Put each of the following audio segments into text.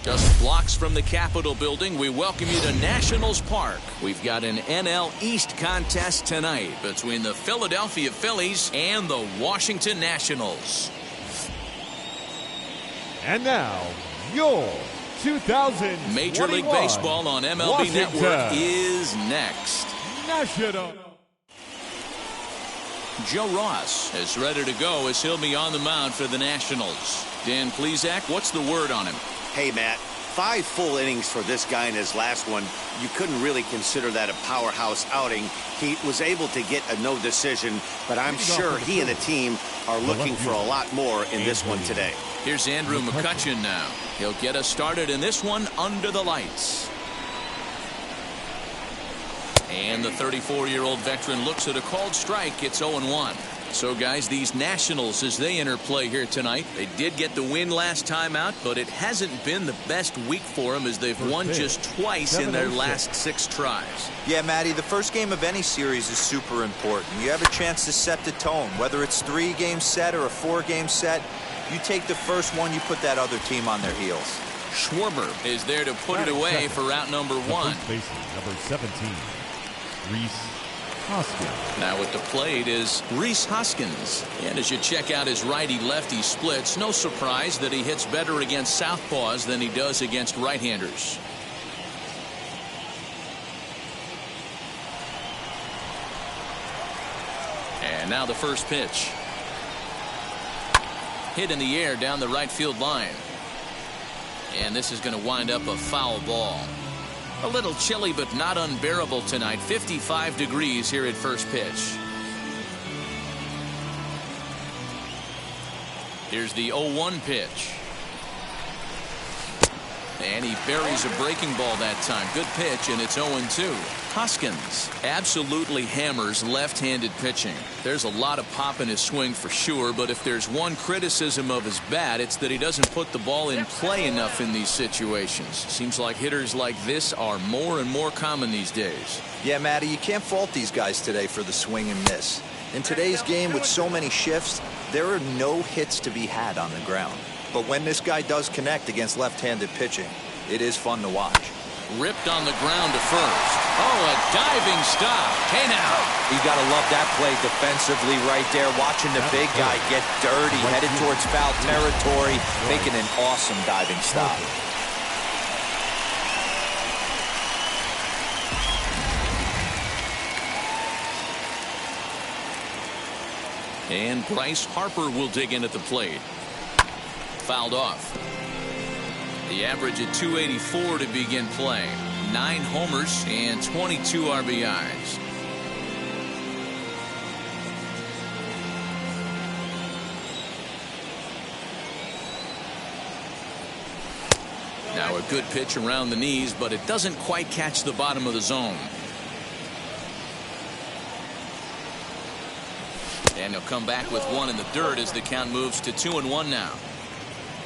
Just blocks from the Capitol building, we welcome you to Nationals Park. We've got an NL East contest tonight between the Philadelphia Phillies and the Washington Nationals. And now, your 2021 Major League Baseball on MLB Washington Network is next. National. Joe Ross is ready to go as he'll be on the mound for the Nationals. Dan Plesac, what's the word on him? Hey, Matt, 5 full innings for this guy in his last one. You couldn't really consider that a powerhouse outing. He was able to get a no decision, but I'm sure he and the team are looking for a lot more in this one today. Here's Andrew McCutchen now. He'll get us started in this one under the lights. And the 34-year-old veteran looks at a called strike. It's 0-1. So, guys, these Nationals, as they enter play here tonight, they did get the win last time out, but it hasn't been the best week for them as they've won just twice in their last 6 tries. Yeah, Matty, the first game of any series is super important. You have a chance to set the tone, whether it's 3-game set or a 4-game set. You take the first one, you put that other team on their heels. Schwarber is there to put it away for route number 1. Number 17, Rhys Hoskins. Now at the plate is Rhys Hoskins. And as you check out his righty-lefty splits, no surprise that he hits better against southpaws than he does against right-handers. And now the first pitch. Hit in the air down the right field line. And this is going to wind up a foul ball. A little chilly, but not unbearable tonight. 55 degrees here at first pitch. Here's the 0-1 pitch. And he buries a breaking ball that time. Good pitch, and it's 0-2. Hoskins absolutely hammers left-handed pitching. There's a lot of pop in his swing for sure, but if there's one criticism of his bat, it's that he doesn't put the ball in play enough in these situations. Seems like hitters like this are more and more common these days. Yeah, Matty, you can't fault these guys today for the swing and miss. In today's game with so many shifts, there are no hits to be had on the ground. But when this guy does connect against left-handed pitching, it is fun to watch. Ripped on the ground to first. Oh, a diving stop. Hey, now. You got to love that play defensively right there. Watching the big guy get dirty, headed towards foul territory, making an awesome diving stop. And Bryce Harper will dig in at the plate. Fouled off. The average at 284 to begin play. 9 homers and 22 RBIs. Now a good pitch around the knees, but it doesn't quite catch the bottom of the zone. And he'll come back with 1 in the dirt as the count moves to 2-1 now.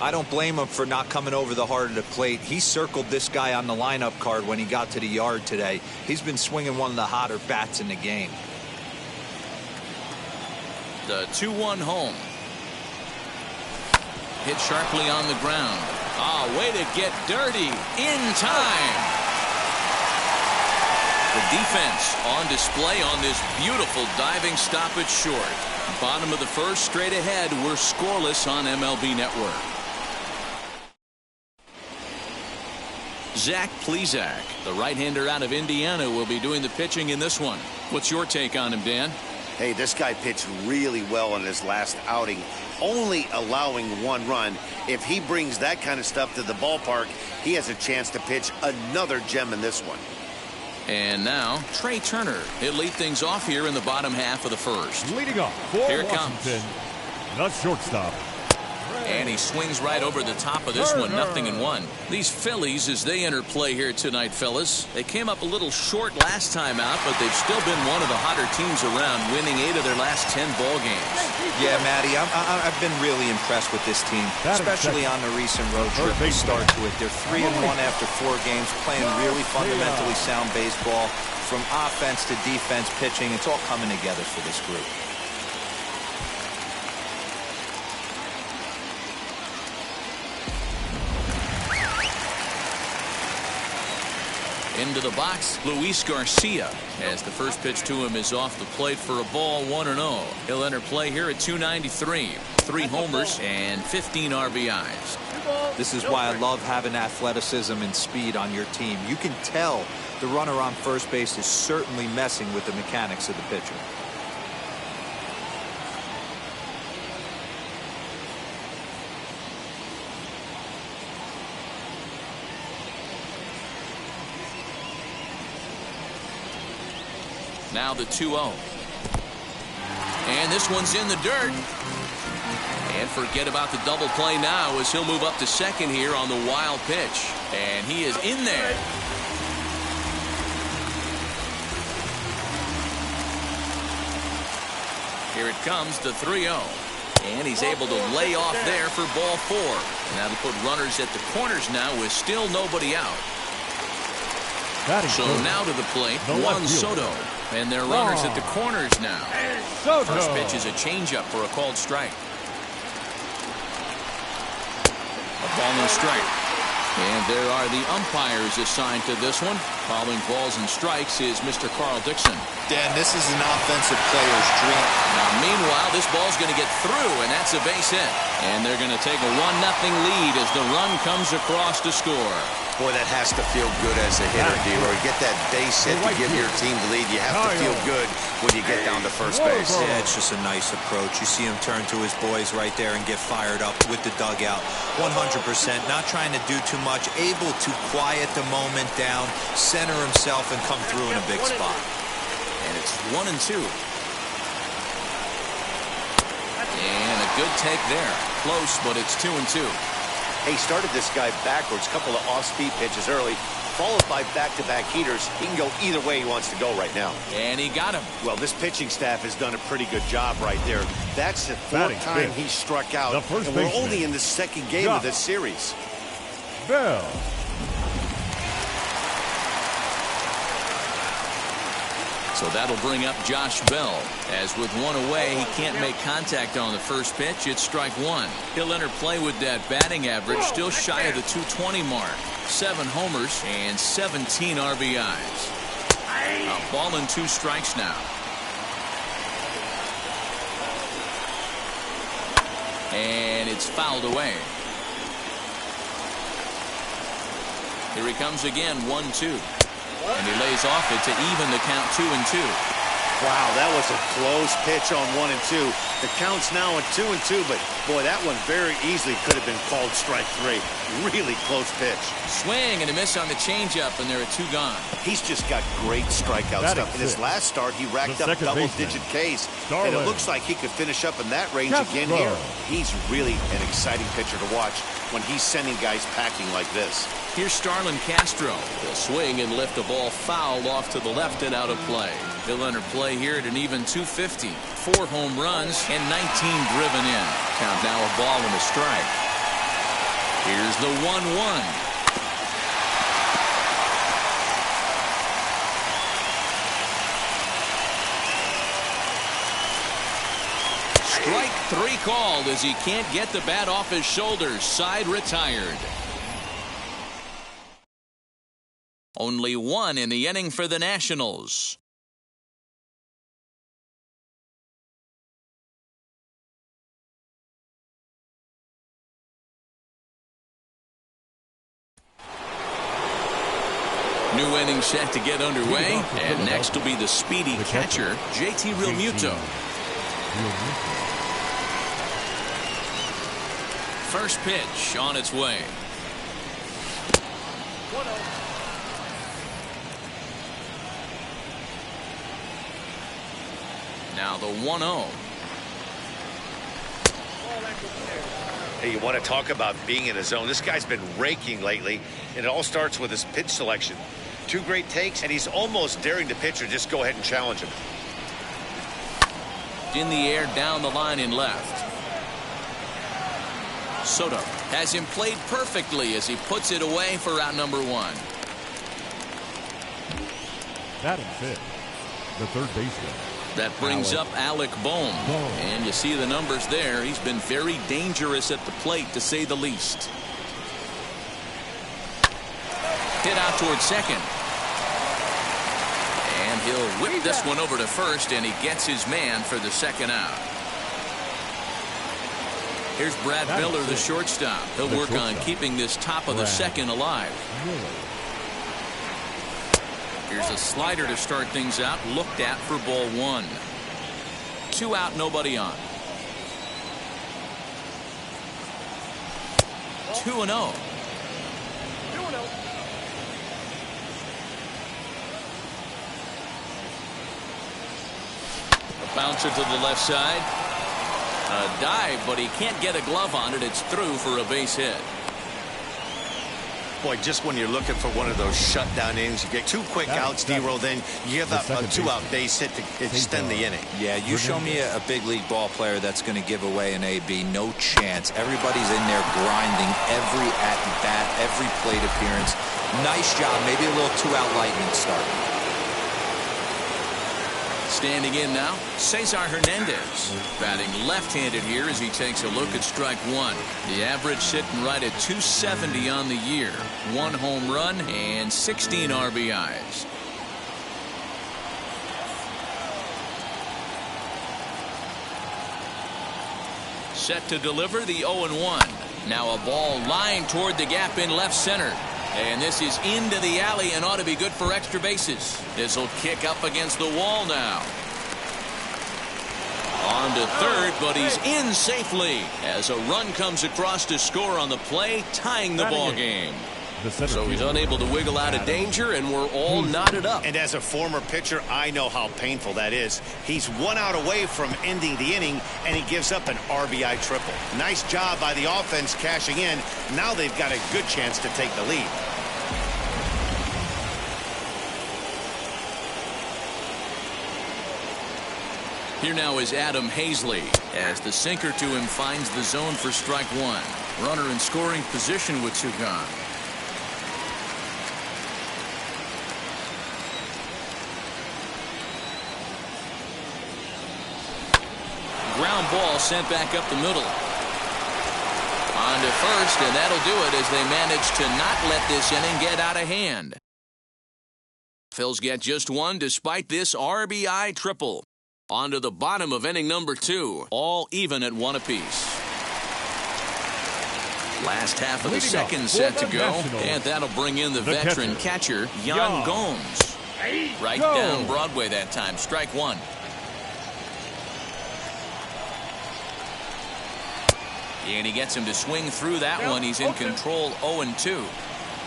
I don't blame him for not coming over the heart of the plate. He circled this guy on the lineup card when he got to the yard today. He's been swinging one of the hotter bats in the game. The 2-1 home. Hit sharply on the ground. Ah, way to get dirty in time. The defense on display on this beautiful diving stop at short. Bottom of the first, straight ahead. We're scoreless on MLB Network. Zach Plesac, the right-hander out of Indiana, will be doing the pitching in this one. What's your take on him, Dan? Hey, this guy pitched really well in his last outing, only allowing 1 run. If he brings that kind of stuff to the ballpark, he has a chance to pitch another gem in this one. And now, Trey Turner. He'll lead things off here in the bottom half of the first. Leading off for Here it Washington, the shortstop. And he swings right over the top of this one, 0-1. These Phillies, as they enter play here tonight, fellas, they came up a little short last time out, but they've still been one of the hotter teams around, winning 8 of their last 10 ball games. Yeah, Matty, I've been really impressed with this team, especially on the recent road trip to start to it. They're 3-1 after 4 games, playing really fundamentally sound baseball. From offense to defense, pitching, it's all coming together for this group. Into the box, Luis Garcia, as the first pitch to him is off the plate for a ball, 1-0. He'll enter play here at 293. 3 homers and 15 RBIs. This is why I love having athleticism and speed on your team. You can tell the runner on first base is certainly messing with the mechanics of the pitcher. Now the 2-0. And this one's in the dirt. And forget about the double play now as he'll move up to second here on the wild pitch. And he is in there. Here it comes, the 3-0. And he's able to lay off there for ball 4. And that'll put runners at the corners now with still nobody out. So now to the plate, Juan Soto. And they're runners at the corners now. First pitch is a changeup for a called strike. A ball and strike. And there are the umpires assigned to this one. Calling balls and strikes is Mr. Carl Dixon. Dan, this is an offensive player's dream. Now, meanwhile, this ball's going to get through, and that's a base hit. And they're going to take a 1-0 lead as the run comes across to score. Boy, that has to feel good as a hitter, D-Roy. Get that base hit to give your team the lead. You have to feel good when you get down to first base. Yeah, it's just a nice approach. You see him turn to his boys right there and get fired up with the dugout. 100%, not trying to do too much, able to quiet the moment down, center himself, and come through in a big spot. And it's 1-2. And a good take there. Close, but it's 2-2. He started this guy backwards, couple of off-speed pitches early, followed by back-to-back heaters. He can go either way he wants to go right now. And he got him. Well, this pitching staff has done a pretty good job right there. That's the 4th time he struck out, and we're only in the 2nd game of this series. Bell. So that'll bring up Josh Bell. As with one away, he can't make contact on the first pitch. It's strike 1. He'll enter play with that batting average, still shy of the 220 mark. 7 homers and 17 RBIs. A ball and 2 strikes now. And it's fouled away. Here he comes again, 1-2. And he lays off it to even the count 2-2. Wow, that was a close pitch on 1-2. The count's now at 2-2, but boy, that one very easily could have been called strike 3. Really close pitch. Swing and a miss on the changeup, and there are 2 gone. He's just got great strikeout stuff. In his last start, he racked up double-digit Ks, and it looks like he could finish up in that range again here. He's really an exciting pitcher to watch when he's sending guys packing like this. Here's Starlin Castro. He'll swing and lift the ball foul off to the left and out of play. He'll enter play here at an even 250. 4 home runs and 19 driven in. Count now a ball and a strike. Here's the 1-1. Strike 3 called as he can't get the bat off his shoulders. Side retired. Only 1 in the inning for the Nationals. New inning set to get underway, and next will be the speedy catcher, JT Realmuto. First pitch on its way. Now the 1-0. Hey, you want to talk about being in a zone? This guy's been raking lately, and it all starts with his pitch selection. 2 great takes, and he's almost daring the pitcher just go ahead and challenge him. In the air, down the line in left. Soto has him played perfectly as he puts it away for out number 1. Batting 5th, the third baseman. That brings up Alec Bohm. And you see the numbers there. He's been very dangerous at the plate, to say the least. Hit out towards second. he'll whip this one over to first, and he gets his man for the second out. Here's Brad Miller, the shortstop. He'll work on keeping this top of the second alive. Here's a slider to start things out, looked at for ball one. 2 out, nobody on. 2-0. A bouncer to the left side. A dive, but he can't get a glove on it. It's through for a base hit. Boy, just when you're looking for one of those shutdown innings, you get 2 quick outs, D-roll, then you give up a 2-out base hit to extend the inning. Yeah, you show me a big league ball player that's going to give away an AB. No chance. Everybody's in there grinding every at-bat, every plate appearance. Nice job. Maybe a little 2-out lightning start. Standing in now, Cesar Hernandez. Batting left-handed here as he takes a look at strike one. The average sitting right at 270 on the year. 1 home run and 16 RBIs. Set to deliver the 0-1. Now a ball lined toward the gap in left center. And this is into the alley and ought to be good for extra bases. This will kick up against the wall now. On to third, but he's in safely as a run comes across to score on the play, tying the ball game. So he's unable to wiggle out of danger, and we're all knotted up. And as a former pitcher, I know how painful that is. He's 1 out away from ending the inning, and he gives up an RBI triple. Nice job by the offense cashing in. Now they've got a good chance to take the lead. Here now is Adam Hazley as the sinker to him finds the zone for strike one. Runner in scoring position with 2 gone. Ground ball sent back up the middle. On to first, and that'll do it as they manage to not let this inning get out of hand. Phils get just 1 despite this RBI triple. On to the bottom of inning number 2, all even at 1 apiece. Last half of the second set to go, and that'll bring in the veteran catcher, Yan Gomes. Right down Broadway that time, strike 1. And he gets him to swing through that one. He's in control 0-2.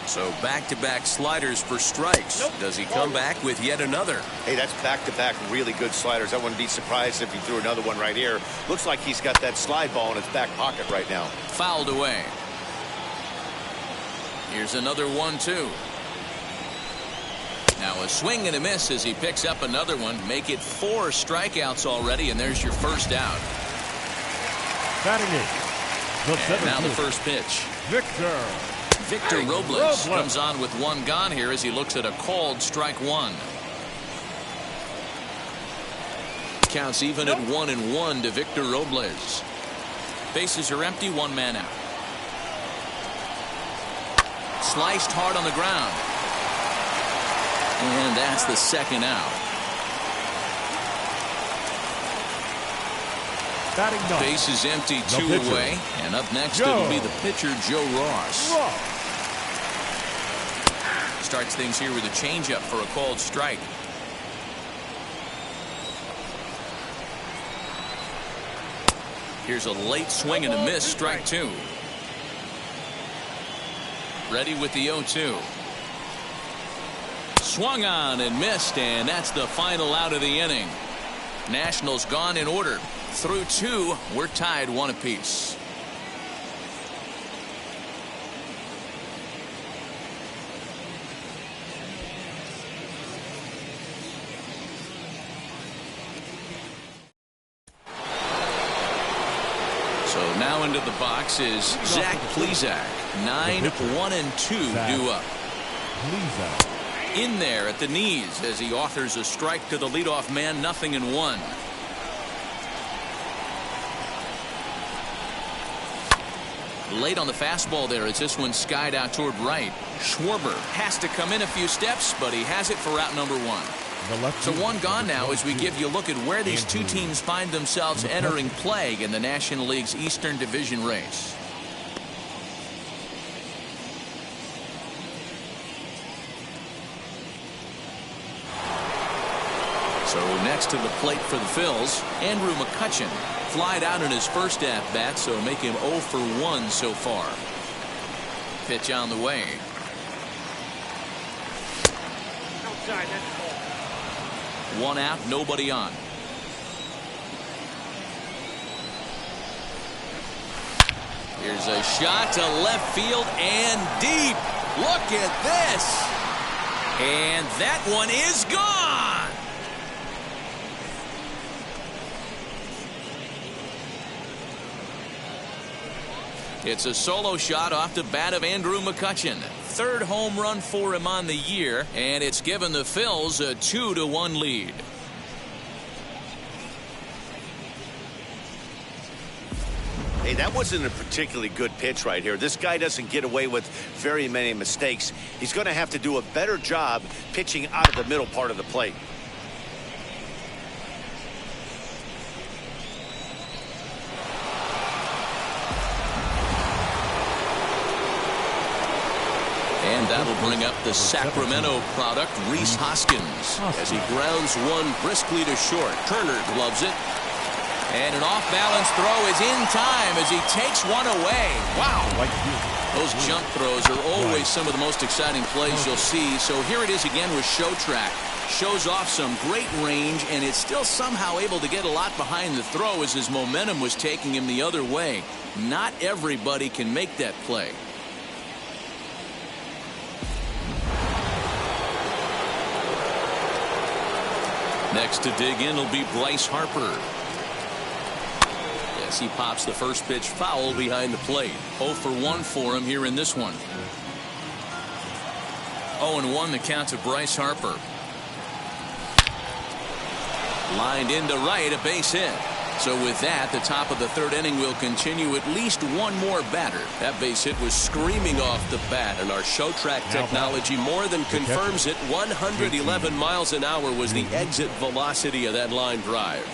So back-to-back sliders for strikes. Does he come back with yet another? Hey, that's back-to-back really good sliders. I wouldn't be surprised if he threw another one right here. Looks like he's got that slide ball in his back pocket right now. Fouled away. Here's another 1-2. Now a swing and a miss as he picks up another one. Make it 4 strikeouts already, and there's your first out. Batting it. And now the first pitch. Victor Robles comes on with 1 gone here as he looks at a called strike 1. Counts even at 1-1 to Victor Robles. Bases are empty, 1 man out. Sliced hard on the ground. And that's the second out. Base is empty, 2 away. And up next it'll be the pitcher, Joe Ross. Starts things here with a changeup for a called strike. Here's a late swing and a miss, strike 2. Ready with the 0-2. Swung on and missed, and that's the final out of the inning. Nationals gone in order. Through 2, we're tied 1 apiece. So now into the box is Zach Plesac. 9-1-2 due up. In there at the knees as he authors a strike to the leadoff man, 0-1. Late on the fastball there as this one skied out toward right. Schwarber has to come in a few steps, but he has it for out number 1. So one gone now as we give you a look at where these two teams find themselves entering play in the National League's Eastern Division race. So next to the plate for the Phils, Andrew McCutchen flied out in his first at-bat, so make him 0 for 1 so far. Pitch on the way. One out, nobody on. Here's a shot to left field and deep. Look at this. And that one is gone. It's a solo shot off the bat of Andrew McCutchen. Third home run for him on the year, and it's given the Phils a 2-1 lead. Hey, that wasn't a particularly good pitch right here. This guy doesn't get away with very many mistakes. He's going to have to do a better job pitching out of the middle part of the plate. And that'll bring up the Sacramento product, Rhys Hoskins, as he grounds one briskly to short. Turner gloves it. And an off-balance throw is in time as he takes one away. Wow. Those jump throws are always some of the most exciting plays you'll see. So here it is again with Show Track. Shows off some great range, and it's still somehow able to get a lot behind the throw as his momentum was taking him the other way. Not everybody can make that play. Next to dig in will be Bryce Harper. Yes, he pops the first pitch foul behind the plate. 0 for 1 for him here in this one. 0-1 the count to Bryce Harper. Lined into right, a base hit. So with that, the top of the third inning will continue at least one more batter. That base hit was screaming off the bat, and our Show Track technology more than confirms it. 111 miles an hour was the exit velocity of that line drive.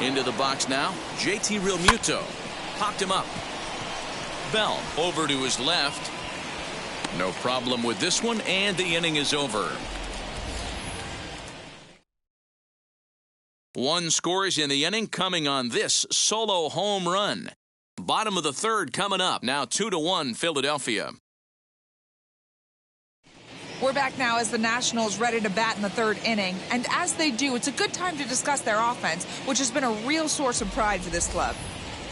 Into the box now, JT Realmuto. Popped him up. Bell over to his left. No problem with this one, and the inning is over. One scores in the inning coming on this solo home run. Bottom of the third coming up. Now 2-1 Philadelphia. We're back now as the Nationals ready to bat in the third inning. And as they do, it's a good time to discuss their offense, which has been a real source of pride for this club.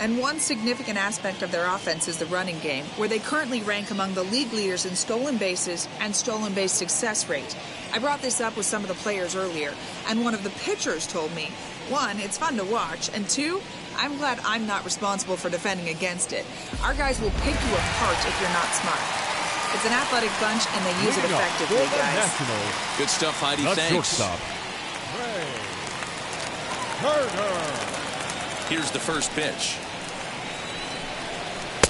And one significant aspect of their offense is the running game, where they currently rank among the league leaders in stolen bases and stolen base success rate. I brought this up with some of the players earlier, and one of the pitchers told me, 1, it's fun to watch, and 2, I'm glad I'm not responsible for defending against it. Our guys will pick you apart if you're not smart. It's an athletic bunch, and they use it effectively, guys. Good stuff, Heidi. Thanks. Shortstop, Trey Turner. Here's the first pitch.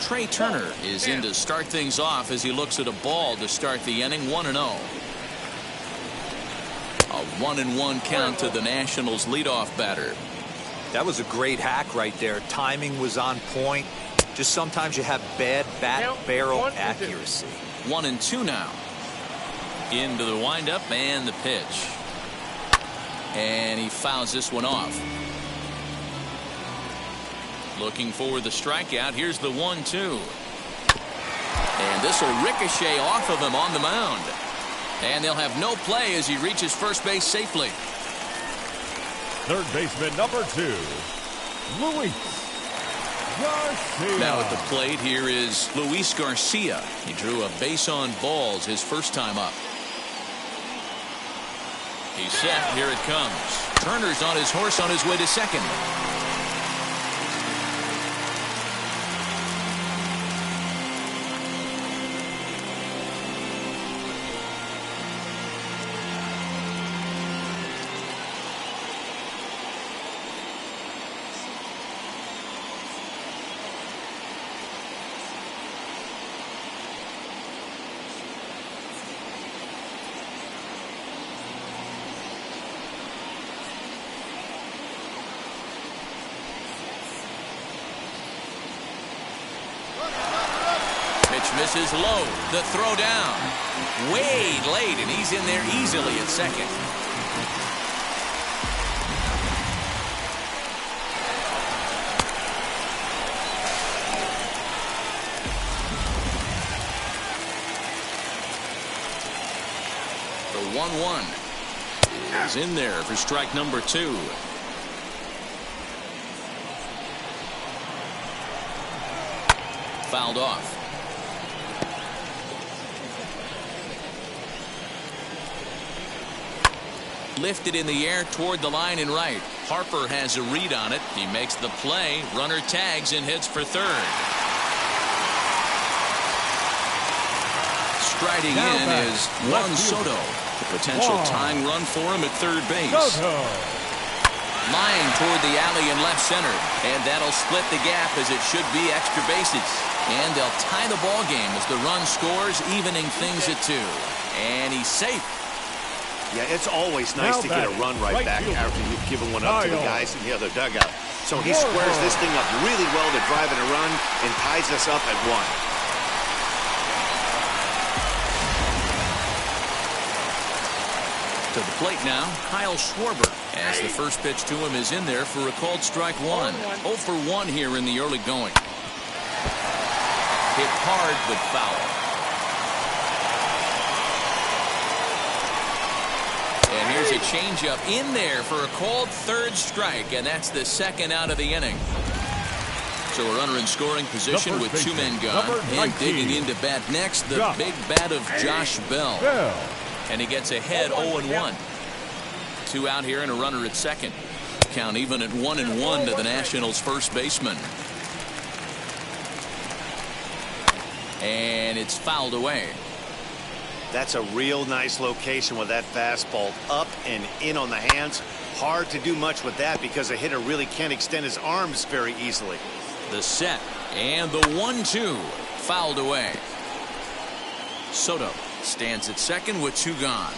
Trey Turner is in to start things off as he looks at a ball to start the inning. 1-0. A 1-1 count to the Nationals leadoff batter. That was a great hack right there. Timing was on point. Just sometimes you have bad bat barrel accuracy. 1-2 now. Into the windup and the pitch. And he fouls this one off. Looking for the strikeout. Here's the 1-2. And this will ricochet off of him on the mound. And they'll have no play as he reaches first base safely. Third baseman number 2, Luis Garcia. Now at the plate here is Luis Garcia. He drew a base on balls his first time up. He's set. Here it comes. Turner's on his horse on his way to second. pitch misses low. The throw down. Way late, and he's in there easily at second. The 1-1 is in there for strike number 2. Fouled off. Lifted in the air toward the line and right. Harper has a read on it. He makes the play. Runner tags and hits for third. Striding in is Juan Soto. The potential tying run for him at third base. Line toward the alley in left center. And that'll split the gap as it should be extra bases. And they'll tie the ball game as the run scores, evening things at 2. And he's safe. Yeah, it's always nice to get a run right back after you've given one up to the guys in the other dugout. So he squares this thing up really well to drive in a run and ties us up at 1. To the plate now, Kyle Schwarber, as the first pitch to him is in there for a called strike 1. 0 for 1 here in the early going. Hit hard but foul. And here's a changeup in there for a called third strike, and that's the second out of the inning. So a runner in scoring position with 2 men gone. And digging into bat next, the big bat of Josh Bell. And he gets ahead 0-1. 2 out here and a runner at second. Count even at 1-1 to the Nationals' first baseman. And it's fouled away. That's a real nice location with that fastball up and in on the hands. Hard to do much with that because a hitter really can't extend his arms very easily. The set and the 1-2 fouled away. Soto stands at second with 2 gone.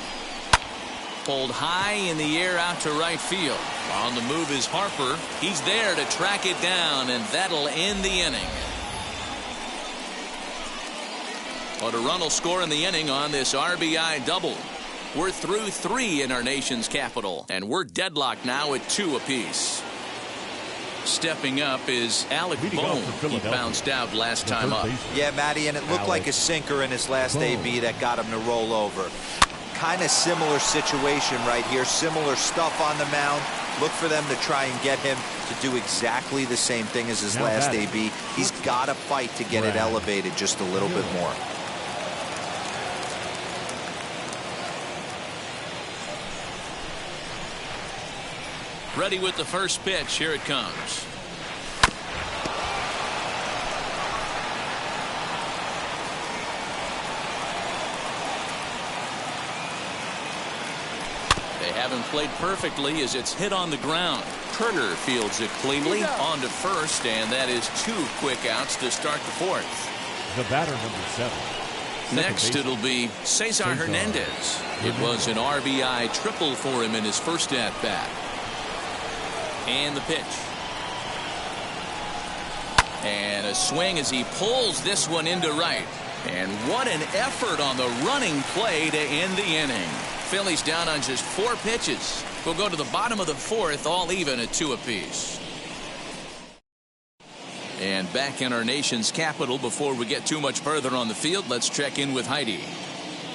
Pulled high in the air out to right field. On the move is Harper. He's there to track it down, and that'll end the inning. But a run will score in the inning on this RBI double. We're through 3 in our nation's capital, and we're deadlocked now at 2 apiece. Stepping up is Alec Bohm. He bounced out last time up. Yeah, Matty, and it looked like a sinker in his last AB that got him to roll over. Kind of similar situation right here. Similar stuff on the mound. Look for them to try and get him to do exactly the same thing as his last AB. He's got to fight to get it elevated just a little bit more. Ready with the first pitch. Here it comes. They haven't played perfectly as it's hit on the ground. Turner fields it cleanly on to first, and that is 2 quick outs to start the 4th. The batter, number 7. Next, it'll be Cesar Hernandez. It was an RBI triple for him in his first at-bat. And the pitch. And a swing as he pulls this one into right. And what an effort on the running play to end the inning. Phillies down on just 4 pitches. We'll go to the bottom of the 4th, all even at 2 apiece. And back in our nation's capital, before we get too much further on the field, let's check in with Heidi.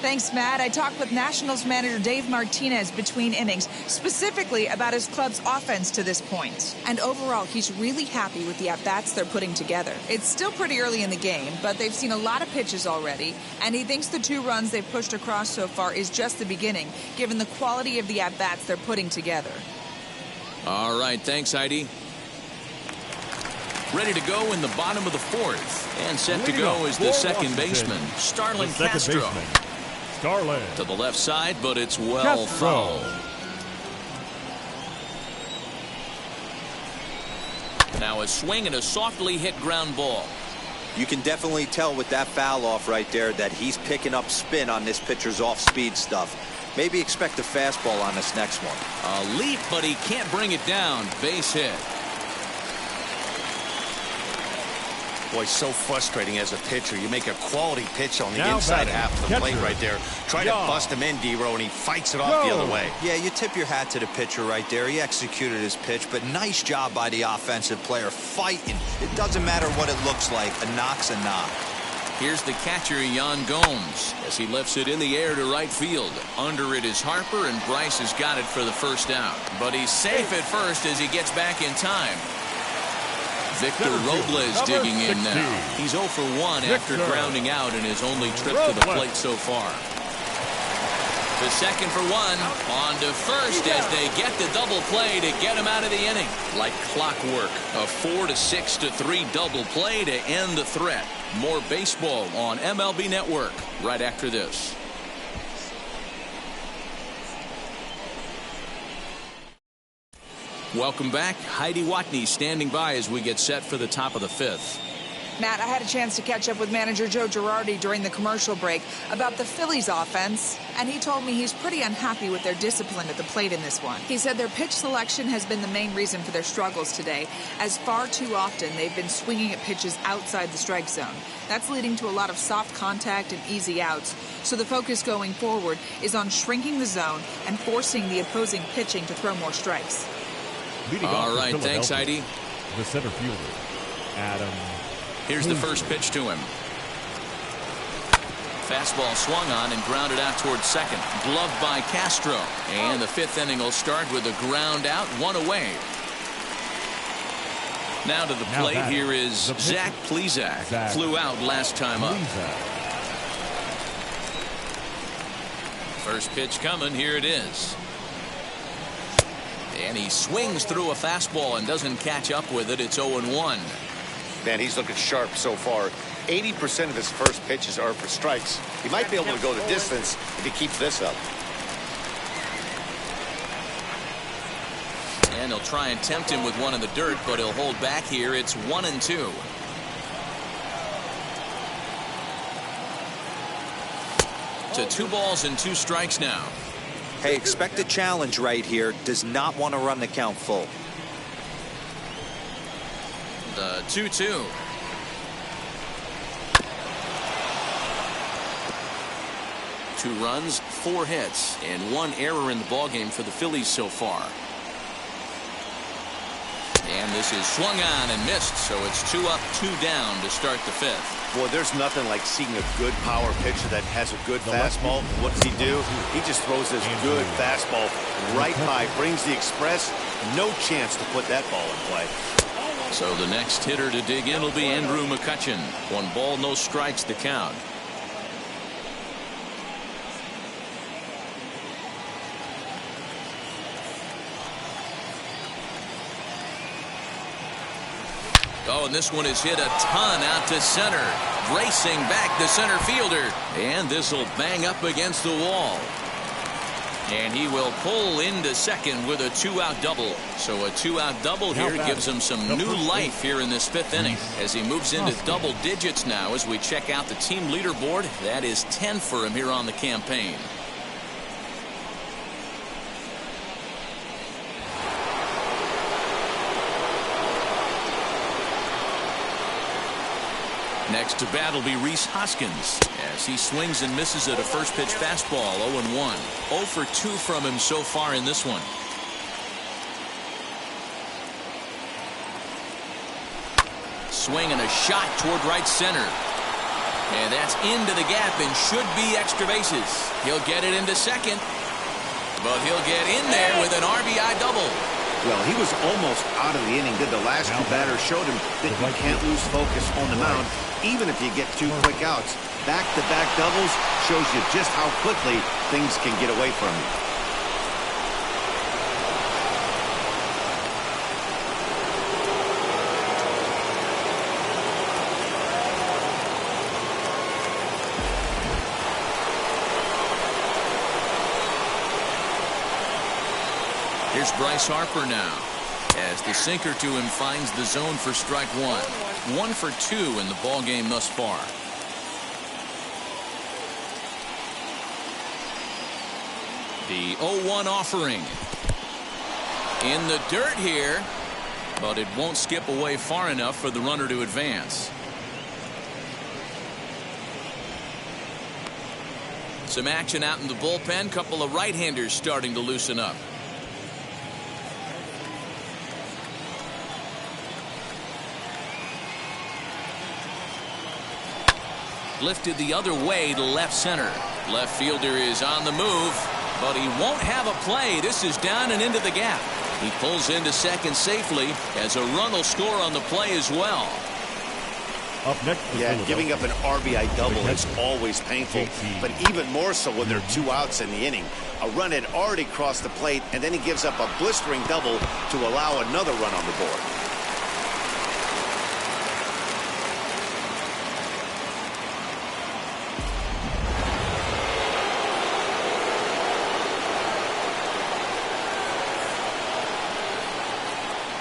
Thanks, Matt. I talked with Nationals manager Dave Martinez between innings, specifically about his club's offense to this point. And overall, he's really happy with the at-bats they're putting together. It's still pretty early in the game, but they've seen a lot of pitches already, and he thinks the 2 runs they've pushed across so far is just the beginning, given the quality of the at-bats they're putting together. All right, thanks, Heidi. Ready to go in the bottom of the 4th, and set to go is the second baseman, Starlin Castro. To the left side, but it's well fouled. Now a swing and a softly hit ground ball. You can definitely tell with that foul off right there that he's picking up spin on this pitcher's off-speed stuff. Maybe expect a fastball on this next one. A leap, but he can't bring it down. Base hit. Boy, so frustrating as a pitcher. You make a quality pitch on the inside half of the plate right there. Try to bust him in, D-Row, and he fights it off the other way. Yeah, you tip your hat to the pitcher right there. He executed his pitch, but nice job by the offensive player fighting. It doesn't matter what it looks like. A knock's a knock. Here's the catcher, Yan Gomes, as he lifts it in the air to right field. Under it is Harper, and Bryce has got it for the first out. But he's safe at first as he gets back in time. Victor Robles digging in now. He's 0 for 1 after grounding out in his only trip to the plate so far. The second for 1. On to first as they get the double play to get him out of the inning. Like clockwork, a 4-6-3 double play to end the threat. More baseball on MLB Network right after this. Welcome back. Heidi Watney standing by as we get set for the top of the 5th. Matt, I had a chance to catch up with manager Joe Girardi during the commercial break about the Phillies offense, and he told me he's pretty unhappy with their discipline at the plate in this one. He said their pitch selection has been the main reason for their struggles today, as far too often they've been swinging at pitches outside the strike zone. That's leading to a lot of soft contact and easy outs, so the focus going forward is on shrinking the zone and forcing the opposing pitching to throw more strikes. All right, thanks, Heidi. The center fielder, Adam. Here's the first pitch to him. Fastball swung on and grounded out towards second. Gloved by Castro. And the 5th inning will start with a ground out, 1 away. Now to the plate, here is Zach Plesac. Flew out last time up. First pitch coming, here it is. And he swings through a fastball and doesn't catch up with it. It's 0-1. Man, he's looking sharp so far. 80% of his first pitches are for strikes. He might be able to go the distance if he keeps this up. And he'll try and tempt him with one in the dirt, but he'll hold back here. It's 1-2. To 2 balls and 2 strikes now. Hey, expect a challenge right here. Does not want to run the count full. The 2-2. Two runs, 4 hits, and 1 error in the ballgame for the Phillies so far. And this is swung on and missed, so it's 2 up, 2 down to start the 5th. Boy, there's nothing like seeing a good power pitcher that has a good fastball. What does he do? He just throws this good fastball right by, brings the express. No chance to put that ball in play. So the next hitter to dig in will be Andrew Mccutchen. 1 ball, no strikes the count. Oh, and this one is hit a ton out to center. Racing back the center fielder. And this will bang up against the wall. And he will pull into second with a 2-out double. So a 2-out double here gives him some new life here in this 5th inning as he moves into double digits now as we check out the team leaderboard. That is 10 for him here on the campaign. Next to bat will be Rhys Hoskins as he swings and misses at a first pitch fastball. 0-1. 0 for 2 from him so far in this one. Swing and a shot toward right center. And that's into the gap and should be extra bases. He'll get it into second. But he'll get in there with an RBI double. Well, he was almost out of the inning. Did the last 2 batters showed him that you can't lose focus on the mound, even if you get 2 quick outs. Back-to-back doubles shows you just how quickly things can get away from you. Here's Bryce Harper now as the sinker to him finds the zone for strike 1. 1 for 2 in the ball game thus far. The 0-1 offering in the dirt here, but it won't skip away far enough for the runner to advance. Some action out in the bullpen. Couple of right-handers starting to loosen up. Lifted the other way to left center. Left fielder is on the move, but he won't have a play. This is down and into the gap. He pulls into second safely as a run will score on the play as well. Up next, giving up an RBI double is always painful, but even more so when there are 2 outs in the inning. A run had already crossed the plate, and then he gives up a blistering double to allow another run on the board.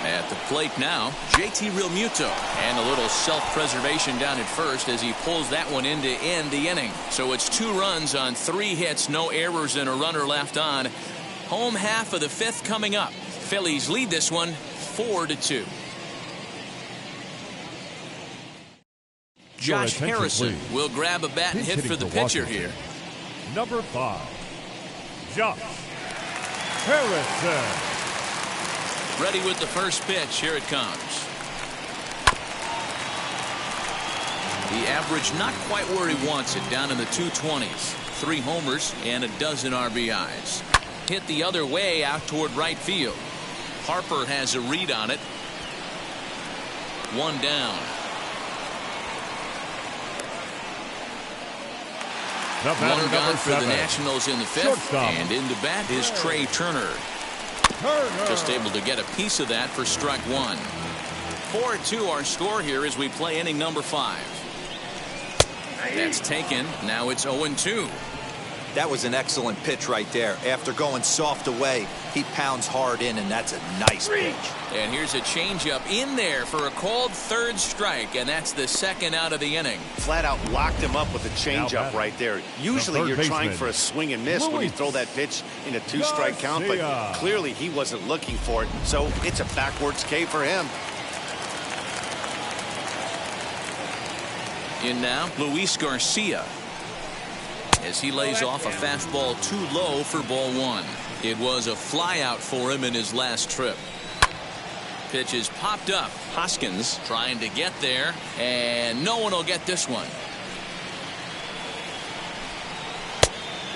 At the plate now, JT Realmuto, and a little self-preservation down at first as he pulls that one in to end the inning. So it's 2 runs on 3 hits, no errors, and a runner left on. Home half of the 5th coming up. Phillies lead this one 4-2. Josh Harrison will grab a bat and hit for the pitcher here. Number 5, Josh Harrison. Ready with the first pitch. Here it comes. The average not quite where he wants it, down in the 220s. 3 homers and a dozen RBIs. Hit the other way out toward right field. Harper has a read on it. 1 down. One gone for the Nationals in the 5th. And into bat is Trey Turner. Just able to get a piece of that for strike 1. 4-2 our score here as we play inning number 5. That's taken. Now it's 0-2. That was an excellent pitch right there. After going soft away, he pounds hard in, and that's a nice pitch. And here's a changeup in there for a called 3rd strike, and that's the 2nd out of the inning. Flat out locked him up with a changeup right there. Usually you're trying for a swing and miss when you throw that pitch in a 2-strike count, but clearly he wasn't looking for it, so it's a backwards K for him. In now, Luis Garcia, as he lays off a fastball too low for ball 1. It was a fly out for him in his last trip. Pitch is popped up. Hoskins trying to get there, and no one will get this one.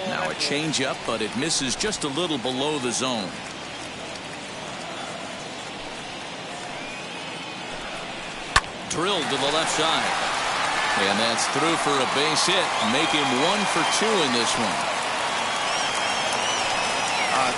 Now a changeup, but it misses just a little below the zone. Drilled to the left side. And that's through for a base hit. Make him 1 for 2 in this one.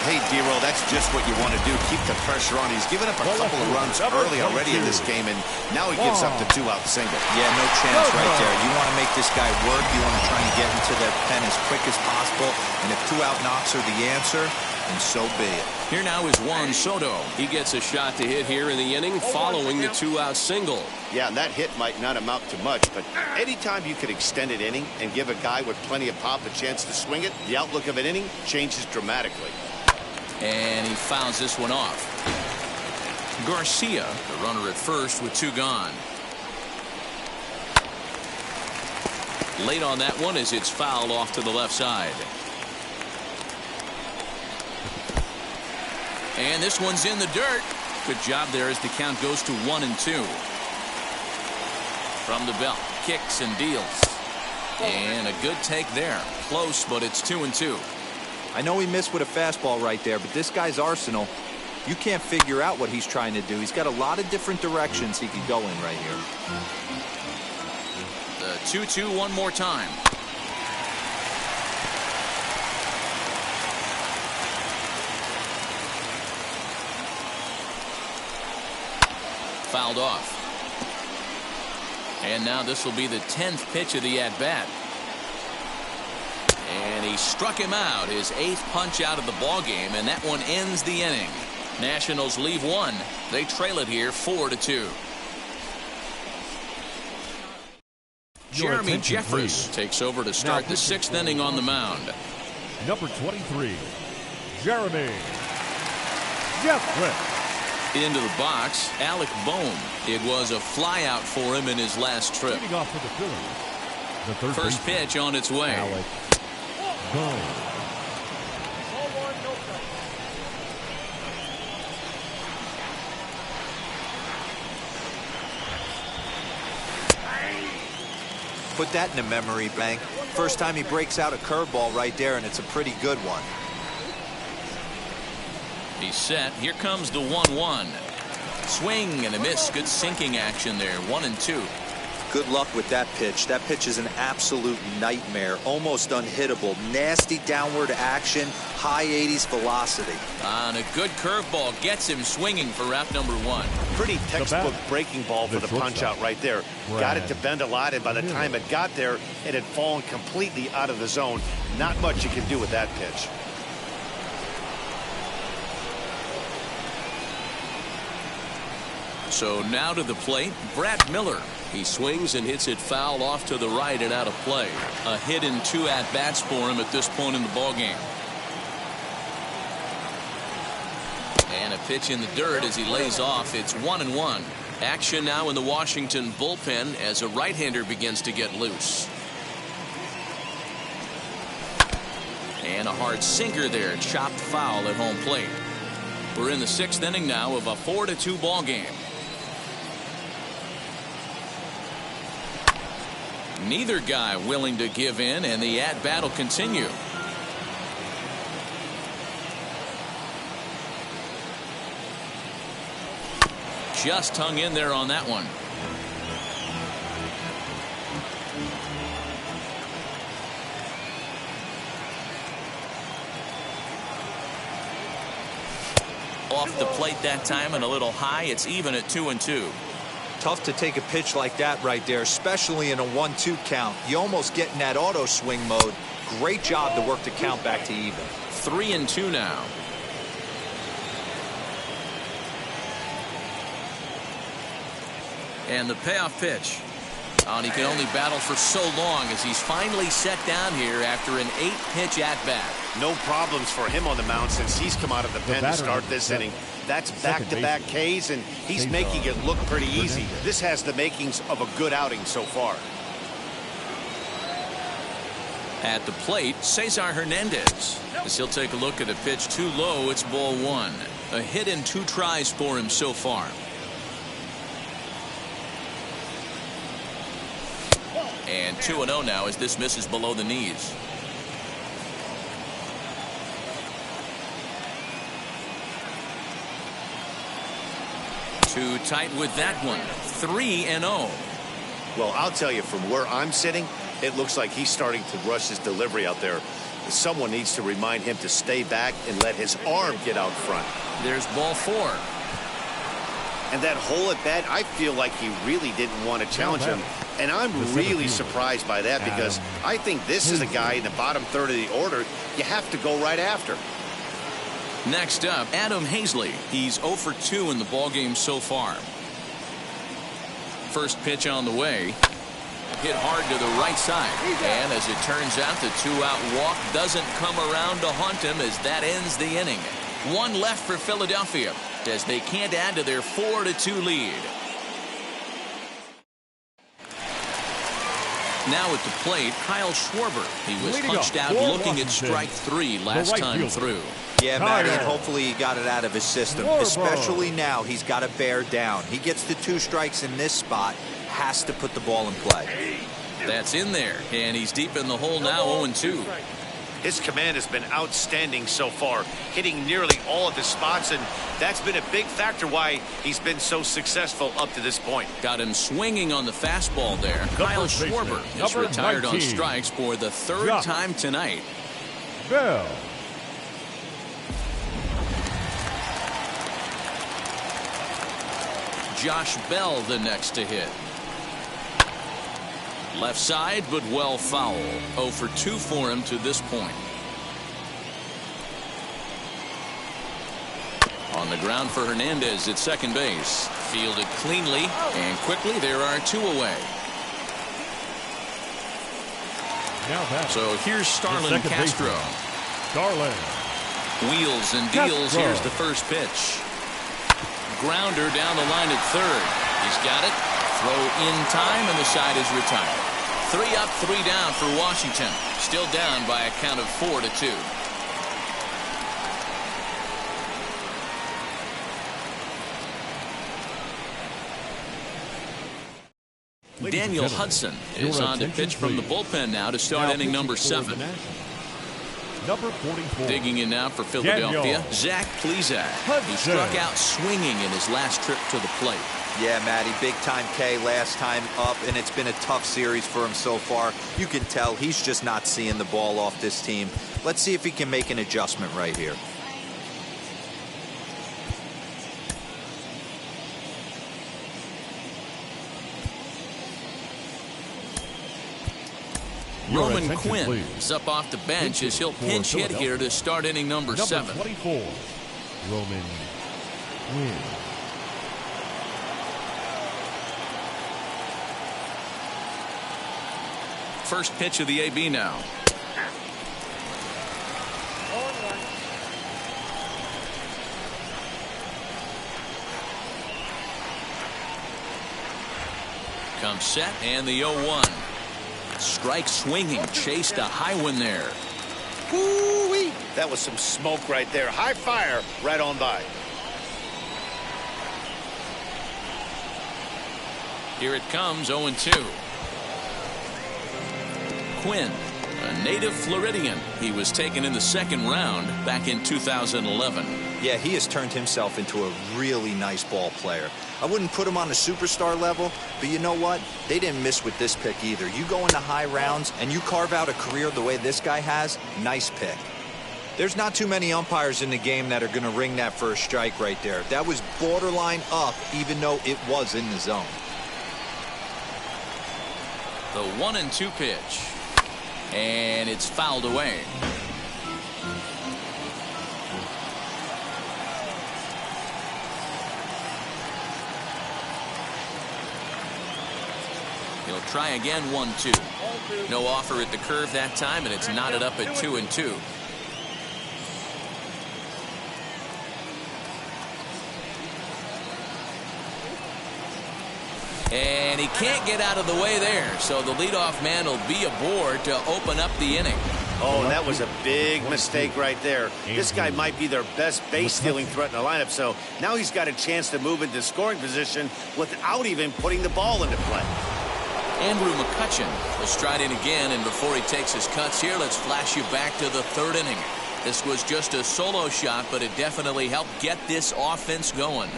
Hey, D-Roll, that's just what you want to do. Keep the pressure on. He's given up a couple of runs early already in this game, and now he gives up the 2-out single. Yeah, no chance right there. You want to make this guy work. You want to try and get into that pen as quick as possible. And if 2-out knocks are the answer, then so be it. Here now is Juan Soto. He gets a shot to hit here in the inning following the 2-out single. Yeah, and that hit might not amount to much, but anytime you could extend an inning and give a guy with plenty of pop a chance to swing it, the outlook of an inning changes dramatically. And he fouls this one off. Garcia, the runner at first with 2 gone. Late on that one as it's fouled off to the left side. And this one's in the dirt. Good job there as the count goes to 1-2. From the belt, kicks and deals. And a good take there. Close, but it's 2-2. I know he missed with a fastball right there, but this guy's arsenal, you can't figure out what he's trying to do. He's got a lot of different directions he could go in right here. The 2-2 one more time. Fouled off. And now this will be the 10th pitch of the at-bat. And he struck him out, his 8th punch out of the ball game, and that one ends the inning. Nationals leave 1. They trail it here 4-2. Jeremy Jeffress takes over to start the 6th inning on the mound. Number 23, Jeremy Jeffress. Into the box, Alec Bohm. It was a fly out for him in his last trip. Leading off for the Phillies, the first pitch on its way. Go. Put that in the memory bank. First time he breaks out a curveball right there, and it's a pretty good one. He's set. Here comes the 1-1. Swing and a miss. Good sinking action there. 1-2. Good luck with that pitch. That pitch is an absolute nightmare. Almost unhittable. Nasty downward action. High 80s velocity. And a good curveball gets him swinging for out number 1. Pretty textbook breaking ball for the punch out right there. Got it to bend a lot, and by the time it got there, it had fallen completely out of the zone. Not much you can do with that pitch. So now to the plate, Brad Miller. He swings and hits it foul off to the right and out of play. A hit in 2 at-bats for him at this point in the ballgame. And a pitch in the dirt as he lays off. It's 1-1. Action now in the Washington bullpen as a right-hander begins to get loose. And a hard sinker there, chopped foul at home plate. We're in the 6th inning now of a 4-2 ball game. Neither guy willing to give in, and the at-bat will continue. Just hung in there on that one. Off the plate that time and a little high. It's even at 2-2. Tough to take a pitch like that right there, especially in a 1-2 count. You almost get in that auto swing mode. Great job to work the count back to even. 3-2 now. And the payoff pitch. And he can only battle for so long as he's finally set down here after an 8-pitch at-bat. No problems for him on the mound since he's come out of the pen to start this inning. That's back-to-back Ks, and he's making it look pretty easy. This has the makings of a good outing so far. At the plate, Cesar Hernandez. As he'll take a look at a pitch too low, it's ball 1. A hit in 2 tries for him so far. And 2-0 now as this misses below the knees. Too tight with that one. 3-0. Well, I'll tell you, from where I'm sitting, it looks like he's starting to rush his delivery out there. Someone needs to remind him to stay back and let his arm get out front. There's ball 4. And that hole at bat, I feel like he really didn't want to challenge him. And I'm really surprised by that, because I think this is a guy in the bottom third of the order you have to go right after. Next up, Adam Hazley. He's 0 for 2 in the ballgame so far. First pitch on the way. Hit hard to the right side. And as it turns out, the 2-out walk doesn't come around to haunt him as that ends the inning. 1 left for Philadelphia as they can't add to their 4-2 lead. Now at the plate, Kyle Schwarber. He was punched out looking at strike 3 last time through. Yeah, Matty, and hopefully he got it out of his system. Especially now, he's got to bear down. He gets the 2 strikes in this spot, has to put the ball in play. That's in there, and he's deep in the hole now, 0-2. His command has been outstanding so far, hitting nearly all of his spots, and that's been a big factor why he's been so successful up to this point. Got him swinging on the fastball there. Kyle Schwarber is retired on strikes for the 3rd time tonight. Bell. Josh Bell the next to hit. Left side, but well foul. 0 for 2 for him to this point. On the ground for Hernandez at second base. Fielded cleanly and quickly. There are 2 away. So here's Starlin Castro. Starlin. Wheels and deals. Here's the first pitch. Grounder down the line at third. He's got it. Throw in time, and the side is retired. 3 up, 3 down for Washington. Still down by a count of 4-2. Daniel Hudson is on to pitch from the bullpen now to start inning number 7. Number 44. Digging in now for Philadelphia, Zach Plesac. He struck out swinging in his last trip to the plate. Yeah, Matty, big-time K last time up, and it's been a tough series for him so far. You can tell he's just not seeing the ball off this team. Let's see if he can make an adjustment right here. Roman Quinn is up off the bench as he'll pinch hit here to start inning number 7. 24, Roman Quinn. First pitch of the AB now. Comes set and the 0-1. Strike swinging, chased a high one there. Woo-wee. That was some smoke right there. High fire right on by. Here it comes, 0-2. Quinn, a native Floridian. He was taken in the 2nd round back in 2011. Yeah, he has turned himself into a really nice ball player. I wouldn't put him on a superstar level, but you know what? They didn't miss with this pick either. You go into high rounds and you carve out a career the way this guy has, nice pick. There's not too many umpires in the game that are going to ring that first strike right there. That was borderline up, even though it was in the zone. The 1-2 pitch. And it's fouled away. He'll try again, 1-2. No offer at the curve that time, and it's knotted up at 2-2. And he can't get out of the way there, so the leadoff man will be aboard to open up the inning. Oh, and that was a big mistake right there. This guy might be their best base-stealing threat in the lineup, so now he's got a chance to move into scoring position without even putting the ball into play. Andrew Mccutchen will stride in again, and before he takes his cuts here, let's flash you back to the 3rd inning. This was just a solo shot, but it definitely helped get this offense going.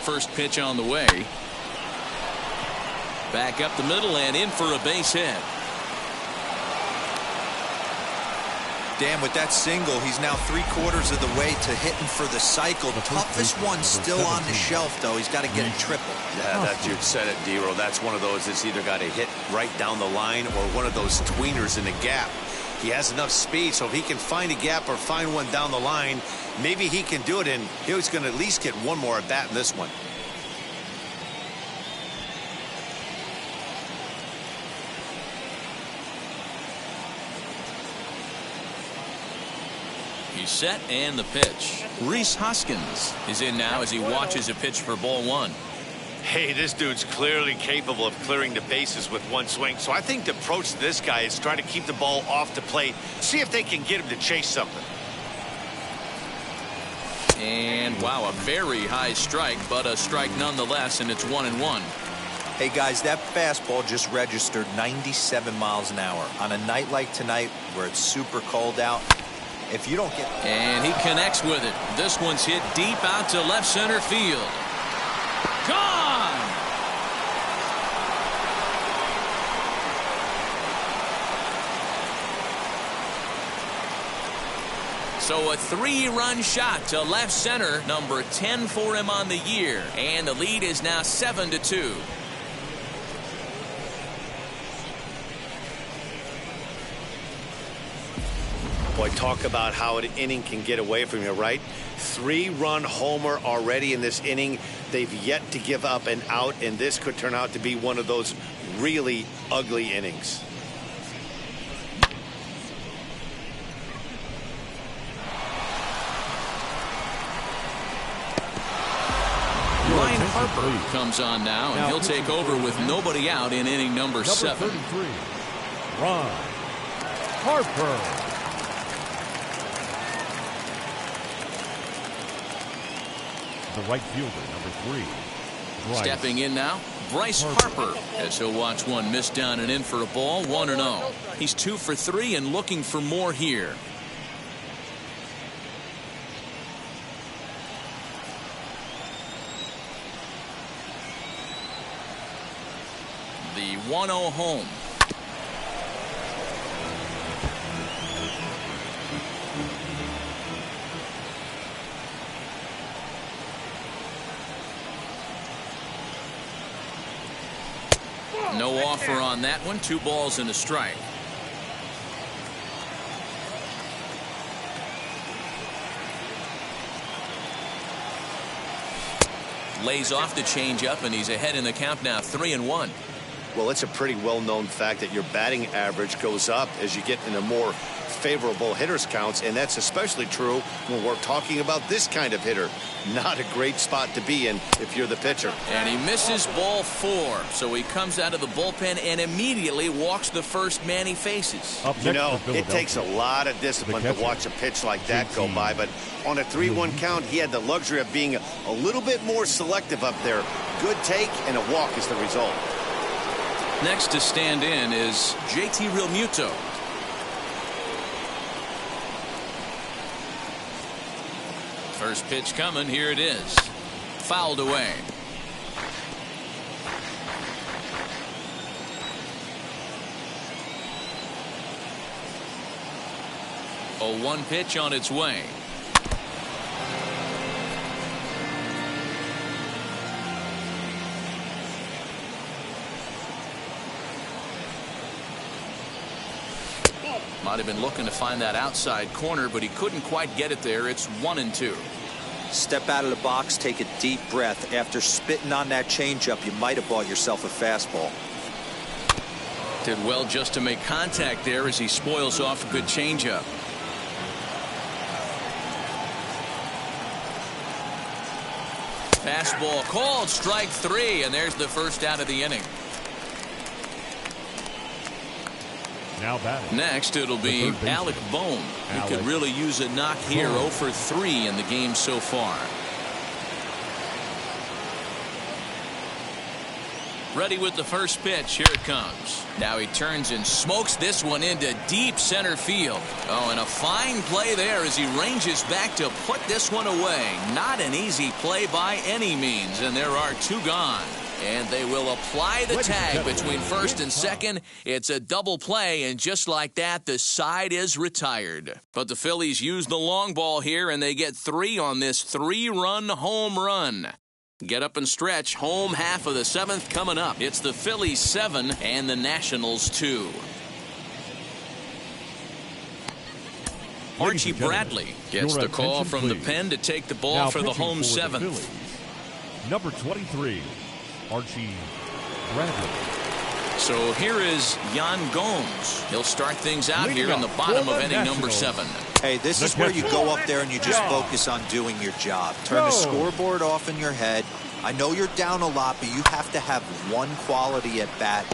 First pitch on the way. Back up the middle and in for a base hit. Dan, with that single, he's now 3/4 of the way to hitting for the cycle. The toughest one still on the shelf, though. He's got to get a triple. Yeah, that you said it, D-Row. That's one of those that's either got to hit right down the line or one of those tweeners in the gap. He has enough speed, so if he can find a gap or find one down the line, maybe he can do it, and he's going to at least get one more at bat in this one. He's set and the pitch. Rhys Hoskins is in now as he watches a pitch for ball 1. Hey, this dude's clearly capable of clearing the bases with one swing. So I think the approach to this guy is try to keep the ball off the plate. See if they can get him to chase something. And wow, a very high strike, but a strike nonetheless, and it's 1-1. Hey guys, that fastball just registered 97 miles an hour. On a night like tonight where it's super cold out, if you don't get... And he connects with it. This one's hit deep out to left center field. Gone! So a 3-run shot to left center, number 10 for him on the year. And the lead is now 7-2. Boy, talk about how an inning can get away from you, right? 3-run homer already in this inning. They've yet to give up an out, and this could turn out to be one of those really ugly innings. Harper comes on now, and he'll take over with nobody out in inning number 7. 33, Ron Harper. The right fielder, number 3. Stepping in now, Bryce Harper, as he'll watch one miss down and in for a ball, 1-0. He's 2 for 3 and looking for more here. The 1-0 home. No offer on that one. 2 balls and a strike. Lays off the changeup, and he's ahead in the count now, 3-1. Well, it's a pretty well-known fact that your batting average goes up as you get into more favorable hitters counts, and that's especially true when we're talking about this kind of hitter. Not a great spot to be in if you're the pitcher. And he misses ball 4, so he comes out of the bullpen and immediately walks the first man he faces. You know, it takes a lot of discipline to watch a pitch like that go by, but on a 3-1 count, he had the luxury of being a little bit more selective up there. Good take, and a walk is the result. Next to stand in is JT Realmuto. First pitch coming. Here it is. Fouled away. A 1 pitch on its way. Might have been looking to find that outside corner, but he couldn't quite get it there. It's 1-2. Step out of the box, take a deep breath. After spitting on that changeup, you might have bought yourself a fastball. Did well just to make contact there as he spoils off a good changeup. Fastball called, strike 3, and there's the first out of the inning. Now batting. Next, it'll be Alec Bohm. He could really use a knock here. 0 for 3 in the game so far. Ready with the first pitch. Here it comes. Now he turns and smokes this one into deep center field. Oh, and a fine play there as he ranges back to put this one away. Not an easy play by any means, and there are 2 gone. And they will apply the tag between first and second. It's a double play, and just like that, the side is retired. But the Phillies use the long ball here, and they get 3 on this 3-run home run. Get up and stretch. Home half of the 7th coming up. It's the Phillies 7 and the Nationals 2. Archie Bradley gets the call from the pen to take the ball for the home 7th. Number 23. Archie Bradley. So here is Yan Gomes. He'll start things out here in the bottom of inning number 7. Hey, this is where you go up there and you just focus on doing your job. Turn the scoreboard off in your head. I know you're down a lot, but you have to have one quality at bat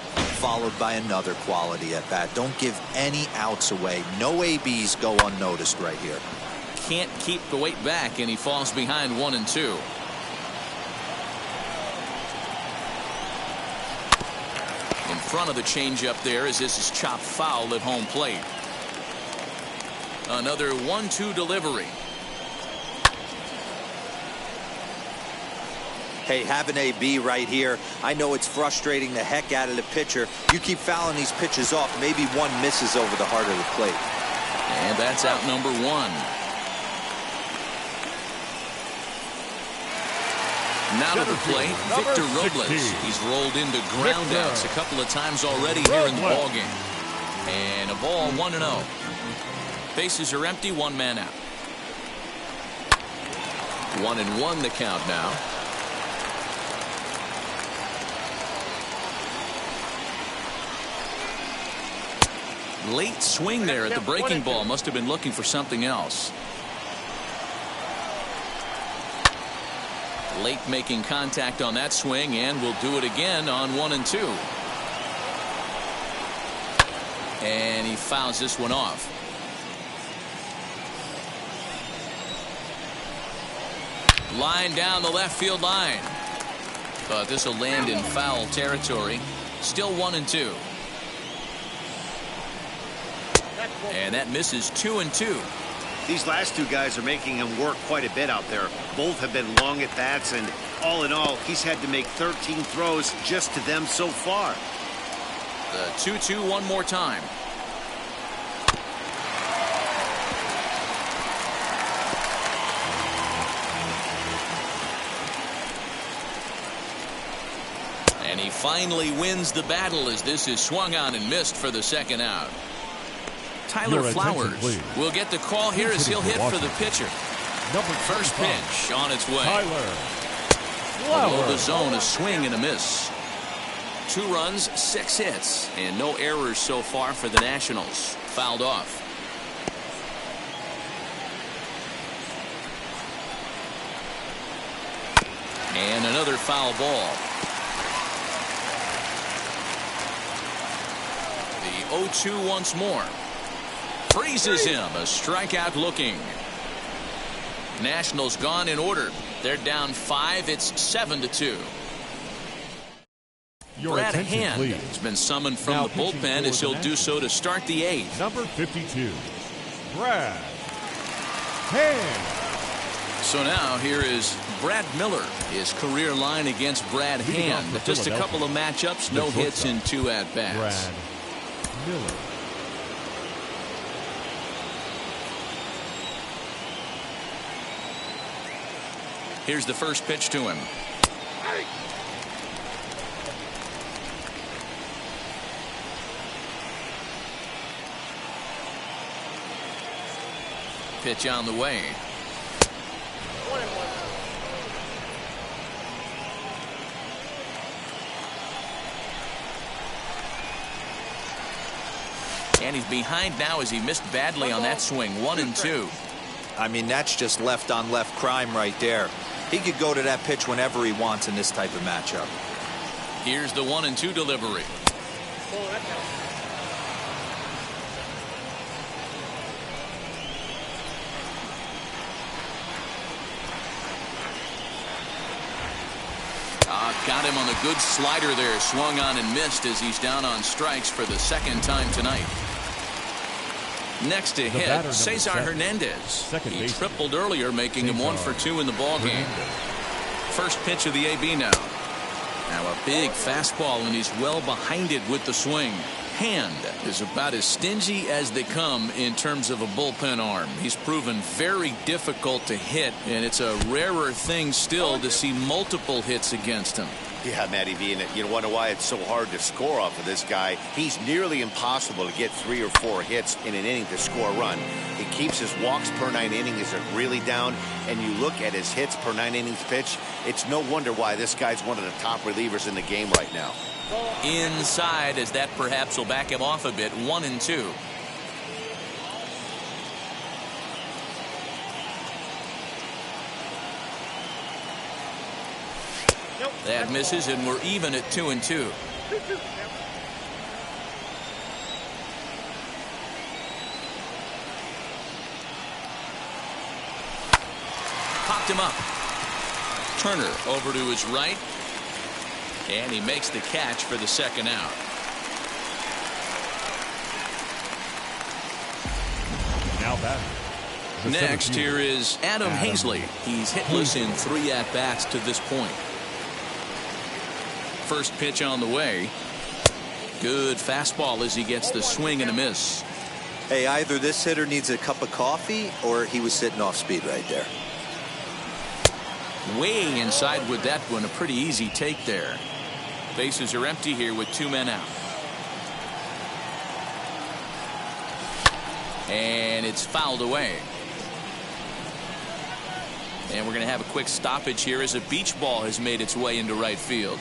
followed by another quality at bat. Don't give any outs away. No ABs go unnoticed right here. Can't keep the weight back, and he falls behind 1-2. In front of the changeup there as this is chopped foul at home plate. Another 1-2 delivery. Hey, have an AB right here. I know it's frustrating the heck out of the pitcher. You keep fouling these pitches off, maybe one misses over the heart of the plate. And that's out number 1. Now to the plate, Victor Robles. He's rolled into groundouts a couple of times already here in the ballgame. And a ball, 1-0. Bases are empty, 1 man out. 1-1 the count now. Late swing there at the breaking ball. Must have been looking for something else. Late making contact on that swing, and will do it again on 1 and 2. And he fouls this one off. Line down the left field line. But this will land in foul territory. Still 1 and 2. And that misses 2 and 2. These last two guys are making him work quite a bit out there. Both have been long at bats, and all in all, he's had to make 13 throws just to them so far. The 2-2 one more time. And he finally wins the battle as this is swung on and missed for the second out. Tyler Flowers will get the call here as he'll hit for the pitcher. First pitch on its way. Below the zone, a swing and a miss. 2 runs, 6 hits, and no errors so far for the Nationals. Fouled off. And another foul ball. The 0-2 once more. Freezes him. A strikeout looking. Nationals gone in order. They're down 5. It's 7-2. Brad Hand has been summoned from the bullpen as he'll do so to start the 8th. Number 52, Brad Hand. So now here is Brad Miller. His career line against Brad Hand. Just a couple of matchups, no hits in 2 at-bats. Brad Miller. Here's the first pitch to him. Pitch on the way. And he's behind now as he missed badly on that swing. 1 and 2. I mean, that's just left on left crime right there. He could go to that pitch whenever he wants in this type of matchup. Here's the 1 and 2 delivery. Got him on the good slider there. Swung on and missed as he's down on strikes for the 2nd time tonight. Next to hit, Cesar Hernandez. He tripled earlier, making him 1 for 2 in the ballgame. First pitch of the AB now. Now a big fastball, and he's well behind it with the swing. Hand is about as stingy as they come in terms of a bullpen arm. He's proven very difficult to hit, and it's a rarer thing still to see multiple hits against him. Yeah, Matty V, and you wonder why it's so hard to score off of this guy. He's nearly impossible to get 3 or 4 hits in an inning to score a run. He keeps his walks per 9 innings really down, and you look at his hits per 9 innings pitch, it's no wonder why this guy's one of the top relievers in the game right now. Inside, as that perhaps will back him off a bit. 1 and 2. That misses, and we're even at 2 and 2. Popped him up. Turner over to his right. And he makes the catch for the 2nd out. Now batting. Next here is Adam Hazley. He's hitless in 3 at-bats to this point. First pitch on the way. Good fastball as he gets the swing and a miss. Hey, either this hitter needs a cup of coffee or he was sitting off speed right there. Way inside with that one. A pretty easy take there. Bases are empty here with 2 men out. And it's fouled away. And we're going to have a quick stoppage here as a beach ball has made its way into right field.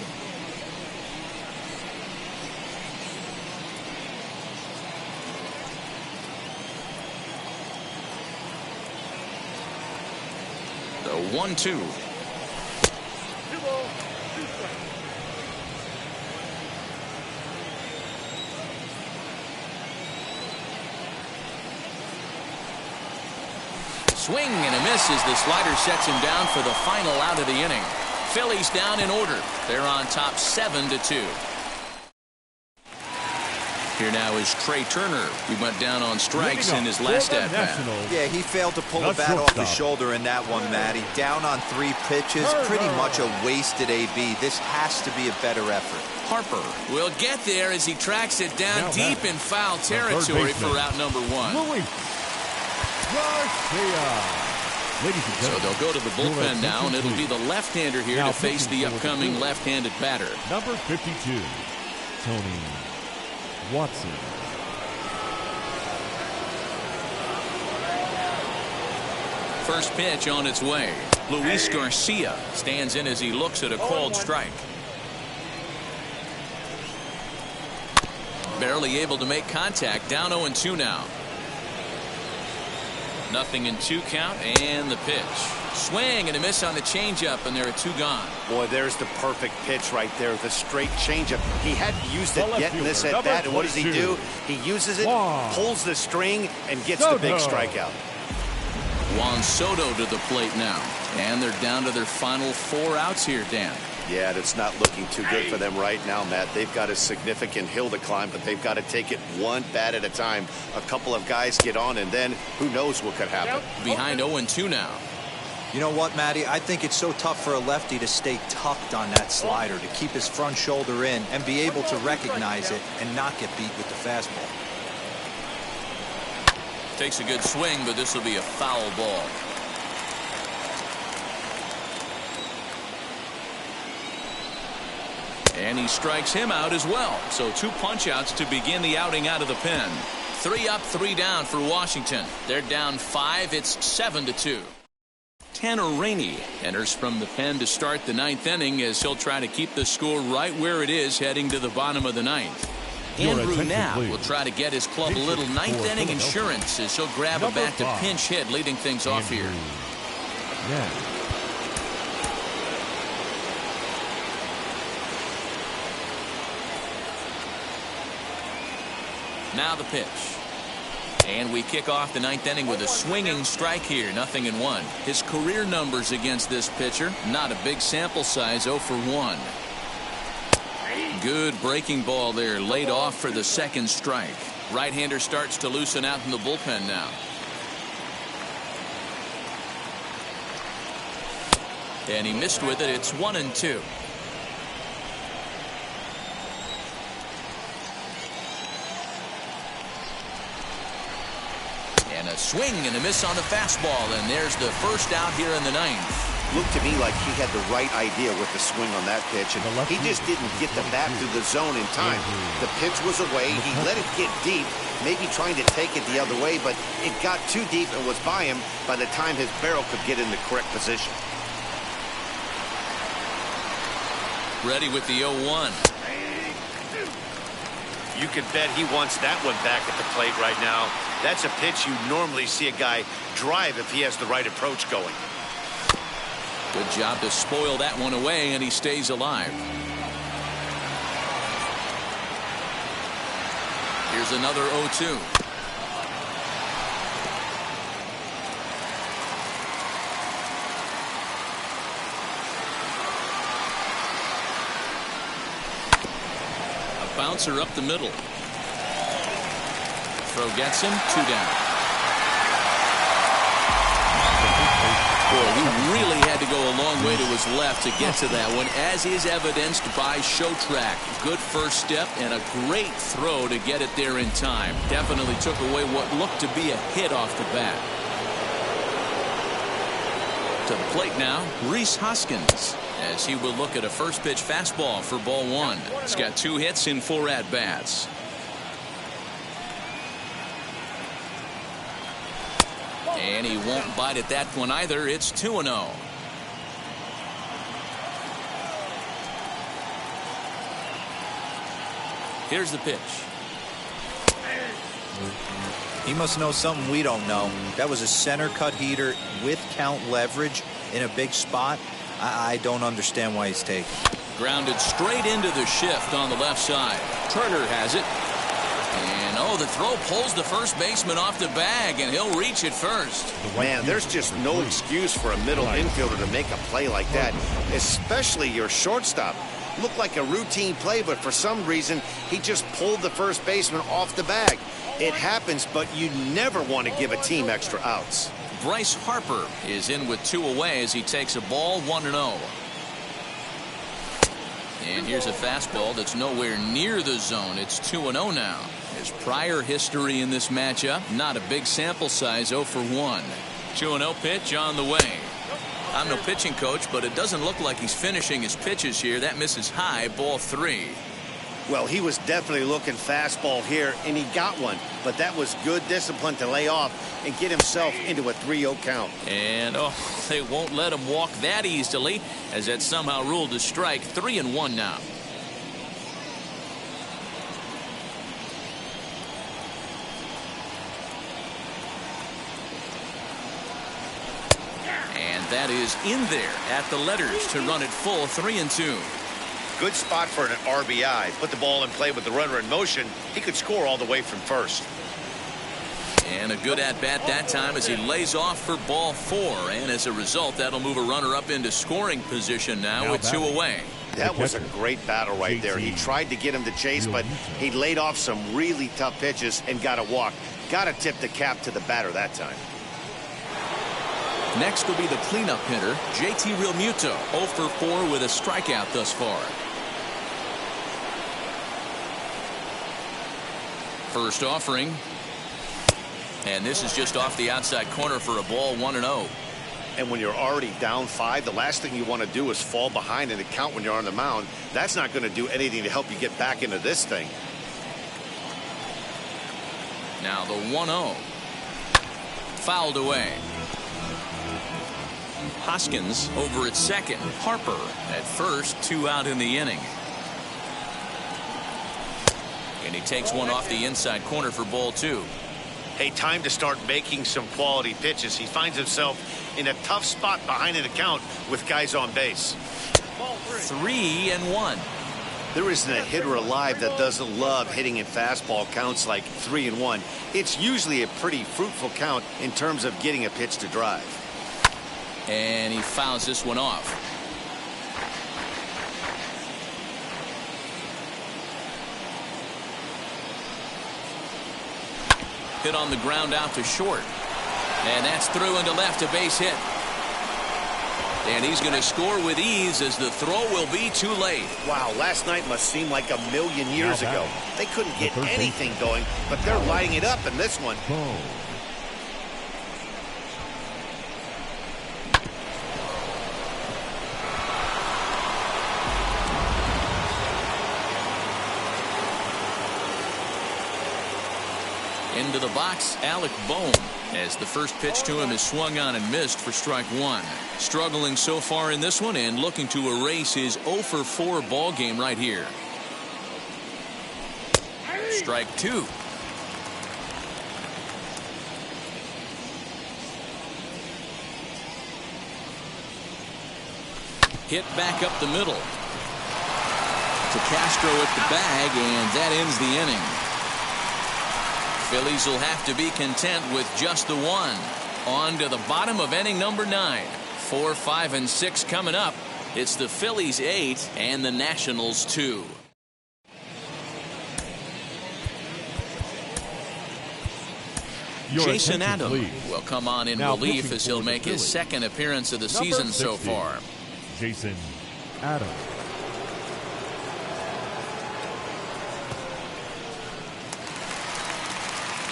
The 1-2. Swing and a miss as the slider sets him down for the final out of the inning. Phillies down in order. They're on top 7-2. Here now is Trey Turner. He went down on strikes in his last at-bat. Yeah, he failed to pull the bat off the shoulder in that one, Matty. Down on 3 pitches, pretty much a wasted AB. This has to be a better effort. Harper will get there as he tracks it down deep in foul territory for out number 1. So they'll go to the bullpen now, and it'll be the left-hander here to face the upcoming left-handed batter. Number 52, Tony Watson. First pitch on its way. Luis Garcia stands in as he looks at a called strike. Barely able to make contact. Down 0-2 now. 0-2 count, and the pitch. Swing and a miss on the changeup, and there are 2 gone. Boy, there's the perfect pitch right there. The straight changeup. He hadn't used it yet in this at bat, and what does he do? He uses it, pulls the string, and gets the big strikeout. Juan Soto to the plate now, and they're down to their final 4 outs here, Dan. Yeah, it's not looking too good for them right now, Matt. They've got a significant hill to climb, but they've got to take it one bat at a time. A couple of guys get on, and then who knows what could happen. Behind 0-2 now. You know what, Matty? I think it's so tough for a lefty to stay tucked on that slider, to keep his front shoulder in and be able to recognize it and not get beat with the fastball. Takes a good swing, but this will be a foul ball. And he strikes him out as well. So 2 punch-outs to begin the outing out of the pen. 3 up, 3 down for Washington. They're down 5. It's 7-2. Tanner Rainey enters from the pen to start the 9th inning as he'll try to keep the score right where it is heading to the bottom of the 9th. Andrew Knapp will try to get his club a little 9th inning insurance as he'll grab a bat to pinch hit, leading things off here. Now the pitch. And we kick off the 9th inning with a swinging strike here. 0-1. His career numbers against this pitcher, not a big sample size, 0 for 1. Good breaking ball there, laid off for the 2nd strike. Right-hander starts to loosen out in the bullpen now. And he missed with it. It's 1-2. And a swing and a miss on the fastball, and there's the first out here in the 9th. Looked to me like he had the right idea with the swing on that pitch, and he just didn't get the bat through the zone in time. The pitch was away. He let it get deep, maybe trying to take it the other way, but it got too deep and was by him by the time his barrel could get in the correct position. Ready with the 0-1. You can bet he wants that one back at the plate right now. That's a pitch you normally see a guy drive if he has the right approach going. Good job to spoil that one away, and he stays alive. Here's another 0-2. A bouncer up the middle. Throw gets him, 2 down. Boy, he really had to go a long way to his left to get to that one, as is evidenced by Showtrack. Good first step and a great throw to get it there in time. Definitely took away what looked to be a hit off the bat. To the plate now, Rhys Hoskins, as he will look at a first pitch fastball for ball 1. He's got 2 hits in 4 at-bats. And he won't bite at that one either. It's 2-0. Here's the pitch. He must know something we don't know. That was a center cut heater with count leverage in a big spot. I don't understand why he's taking. Grounded straight into the shift on the left side. Turner has it. And, oh, the throw pulls the first baseman off the bag, and he'll reach it first. Man, there's just no excuse for a middle infielder to make a play like that, especially your shortstop. Looked like a routine play, but for some reason, he just pulled the first baseman off the bag. It happens, but you never want to give a team extra outs. Bryce Harper is in with 2 away as he takes a ball 1-0. And here's a fastball that's nowhere near the zone. It's 2-0 now. His prior history in this matchup, not a big sample size, 0 for 1. 2-0 pitch on the way. I'm no pitching coach, but it doesn't look like he's finishing his pitches here. That misses high, ball 3. Well, he was definitely looking fastball here, and he got one. But that was good discipline to lay off and get himself into a 3-0 count. And, oh, they won't let him walk that easily, as that's somehow ruled a strike. 3-1 now. And that is in there at the letters to run it full. 3-2. Good spot for an RBI. Put the ball in play with the runner in motion. He could score all the way from first. And a good at-bat that time as he lays off for ball 4. And as a result, that'll move a runner up into scoring position now with 2 away. That was a great battle right there. He tried to get him to chase, but he laid off some really tough pitches and got a walk. Got to tip the cap to the batter that time. Next will be the cleanup hitter, JT Realmuto, 0 for 4 with a strikeout thus far. First offering. And this is just off the outside corner for a ball, 1-0. And when you're already down 5, the last thing you want to do is fall behind in the count when you're on the mound. That's not going to do anything to help you get back into this thing. Now the 1-0. Fouled away. Hoskins over at second. Harper at first. 2 out in the inning. And he takes one off the inside corner for ball 2. Hey, time to start making some quality pitches. He finds himself in a tough spot behind an account with guys on base. 3-1. There isn't a hitter alive that doesn't love hitting in fastball counts like 3-1. It's usually a pretty fruitful count in terms of getting a pitch to drive. And he fouls this one off. Hit on the ground out to short. And that's through into left, a base hit. And he's going to score with ease as the throw will be too late. Wow, last night must seem like a million years ago. They couldn't get anything going, but they're lighting it up in this one. Into the box, Alec Bohm, as the first pitch to him is swung on and missed for strike 1. Struggling so far in this one and looking to erase his 0 for 4 ball game right here. Strike 2. Hit back up the middle to Castro at the bag, and that ends the inning. Phillies will have to be content with just the 1. On to the bottom of inning number 9. 4, 5, and 6 coming up. It's the Phillies 8 and the Nationals 2. Jason Adams will come on in relief as he'll make his second appearance of the season so far. Jason Adams.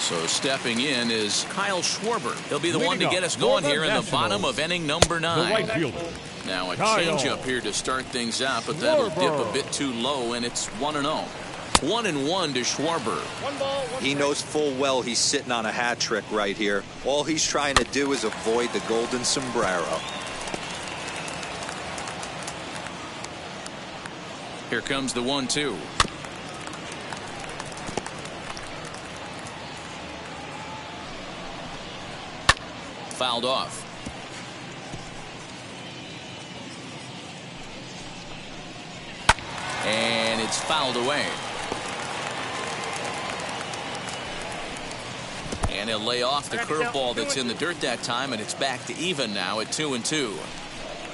So stepping in is Kyle Schwarber. He'll be the one to get us going here in the bottom of inning number 9. Right fielder. Now a changeup here to start things out, but that'll dip a bit too low, and it's 1-0. 1-1 to Schwarber. He knows full well he's sitting on a hat trick right here. All he's trying to do is avoid the golden sombrero. Here comes the 1-2. Fouled off. it's fouled away. And he'll lay off the curveball that's in the dirt that time, and it's back to even now at 2-2.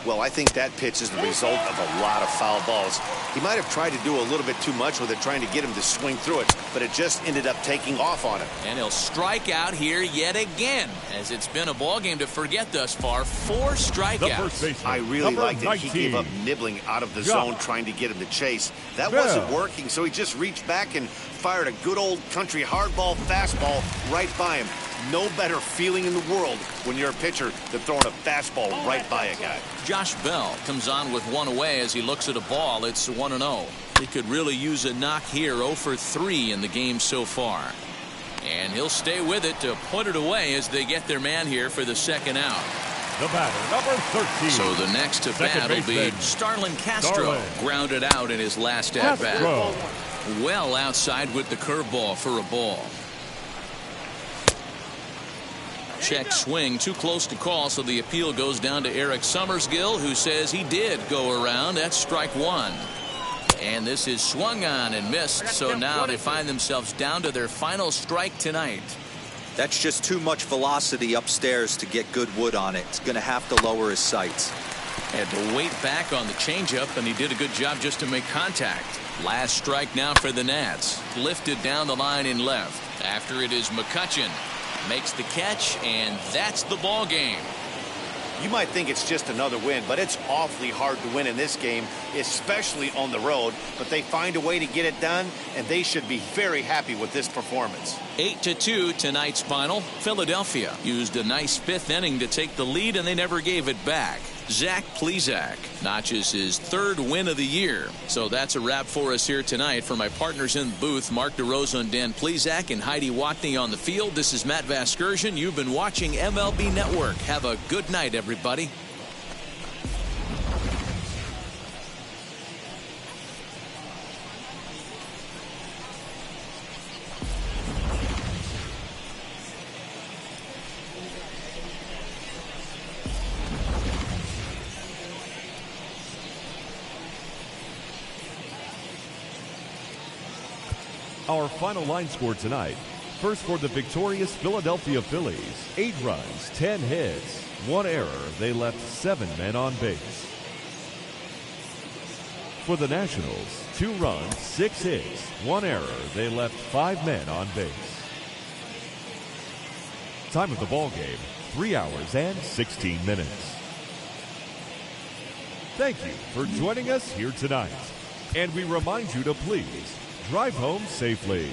Well, I think that pitch is the result of a lot of foul balls. He might have tried to do a little bit too much with it, trying to get him to swing through it, but it just ended up taking off on him. And he'll strike out here yet again, as it's been a ball game to forget thus far. 4 strikeouts. I really like that he gave up nibbling out of the zone, trying to get him to chase. That wasn't working, so he just reached back and fired a good old country hardball fastball right by him. No better feeling in the world when you're a pitcher than throwing a fastball right by a guy. Josh Bell comes on with 1 away as he looks at a ball. It's 1-0. He could really use a knock here. 0 for 3 in the game so far. And he'll stay with it to put it away as they get their man here for the second out. The batter, number 13. So the next to bat will be Starlin Castro. Grounded out in his last at-bat. Well outside with the curveball for a ball. Check swing, too close to call, so the appeal goes down to Eric Summersgill, who says he did go around. That's strike 1. And this is swung on and missed, so now they find themselves down to their final strike tonight. That's just too much velocity upstairs to get good wood on it. It's going to have to lower his sights. Had to wait back on the changeup, and he did a good job just to make contact. Last strike now for the Nats. Lifted down the line in left. After it is Mccutchen. Makes the catch, and that's the ball game. You might think it's just another win, but it's awfully hard to win in this game, especially on the road. But they find a way to get it done, and they should be very happy with this performance. 8-2 tonight's final. Philadelphia used a nice 5th inning to take the lead, and they never gave it back. Zach Plesac notches his 3rd win of the year. So that's a wrap for us here tonight. For my partners in the booth, Mark DeRosa and Dan Plesac, and Heidi Watney on the field, this is Matt Vasgersian. You've been watching MLB Network. Have a good night, everybody. Our final line score tonight. First for the victorious Philadelphia Phillies, 8 runs, 10 hits, 1 error. They left 7 men on base. For the Nationals, 2 runs, 6 hits, 1 error. They left 5 men on base. Time of the ball game, 3 hours and 16 minutes. Thank you for joining us here tonight. And we remind you to please drive home safely.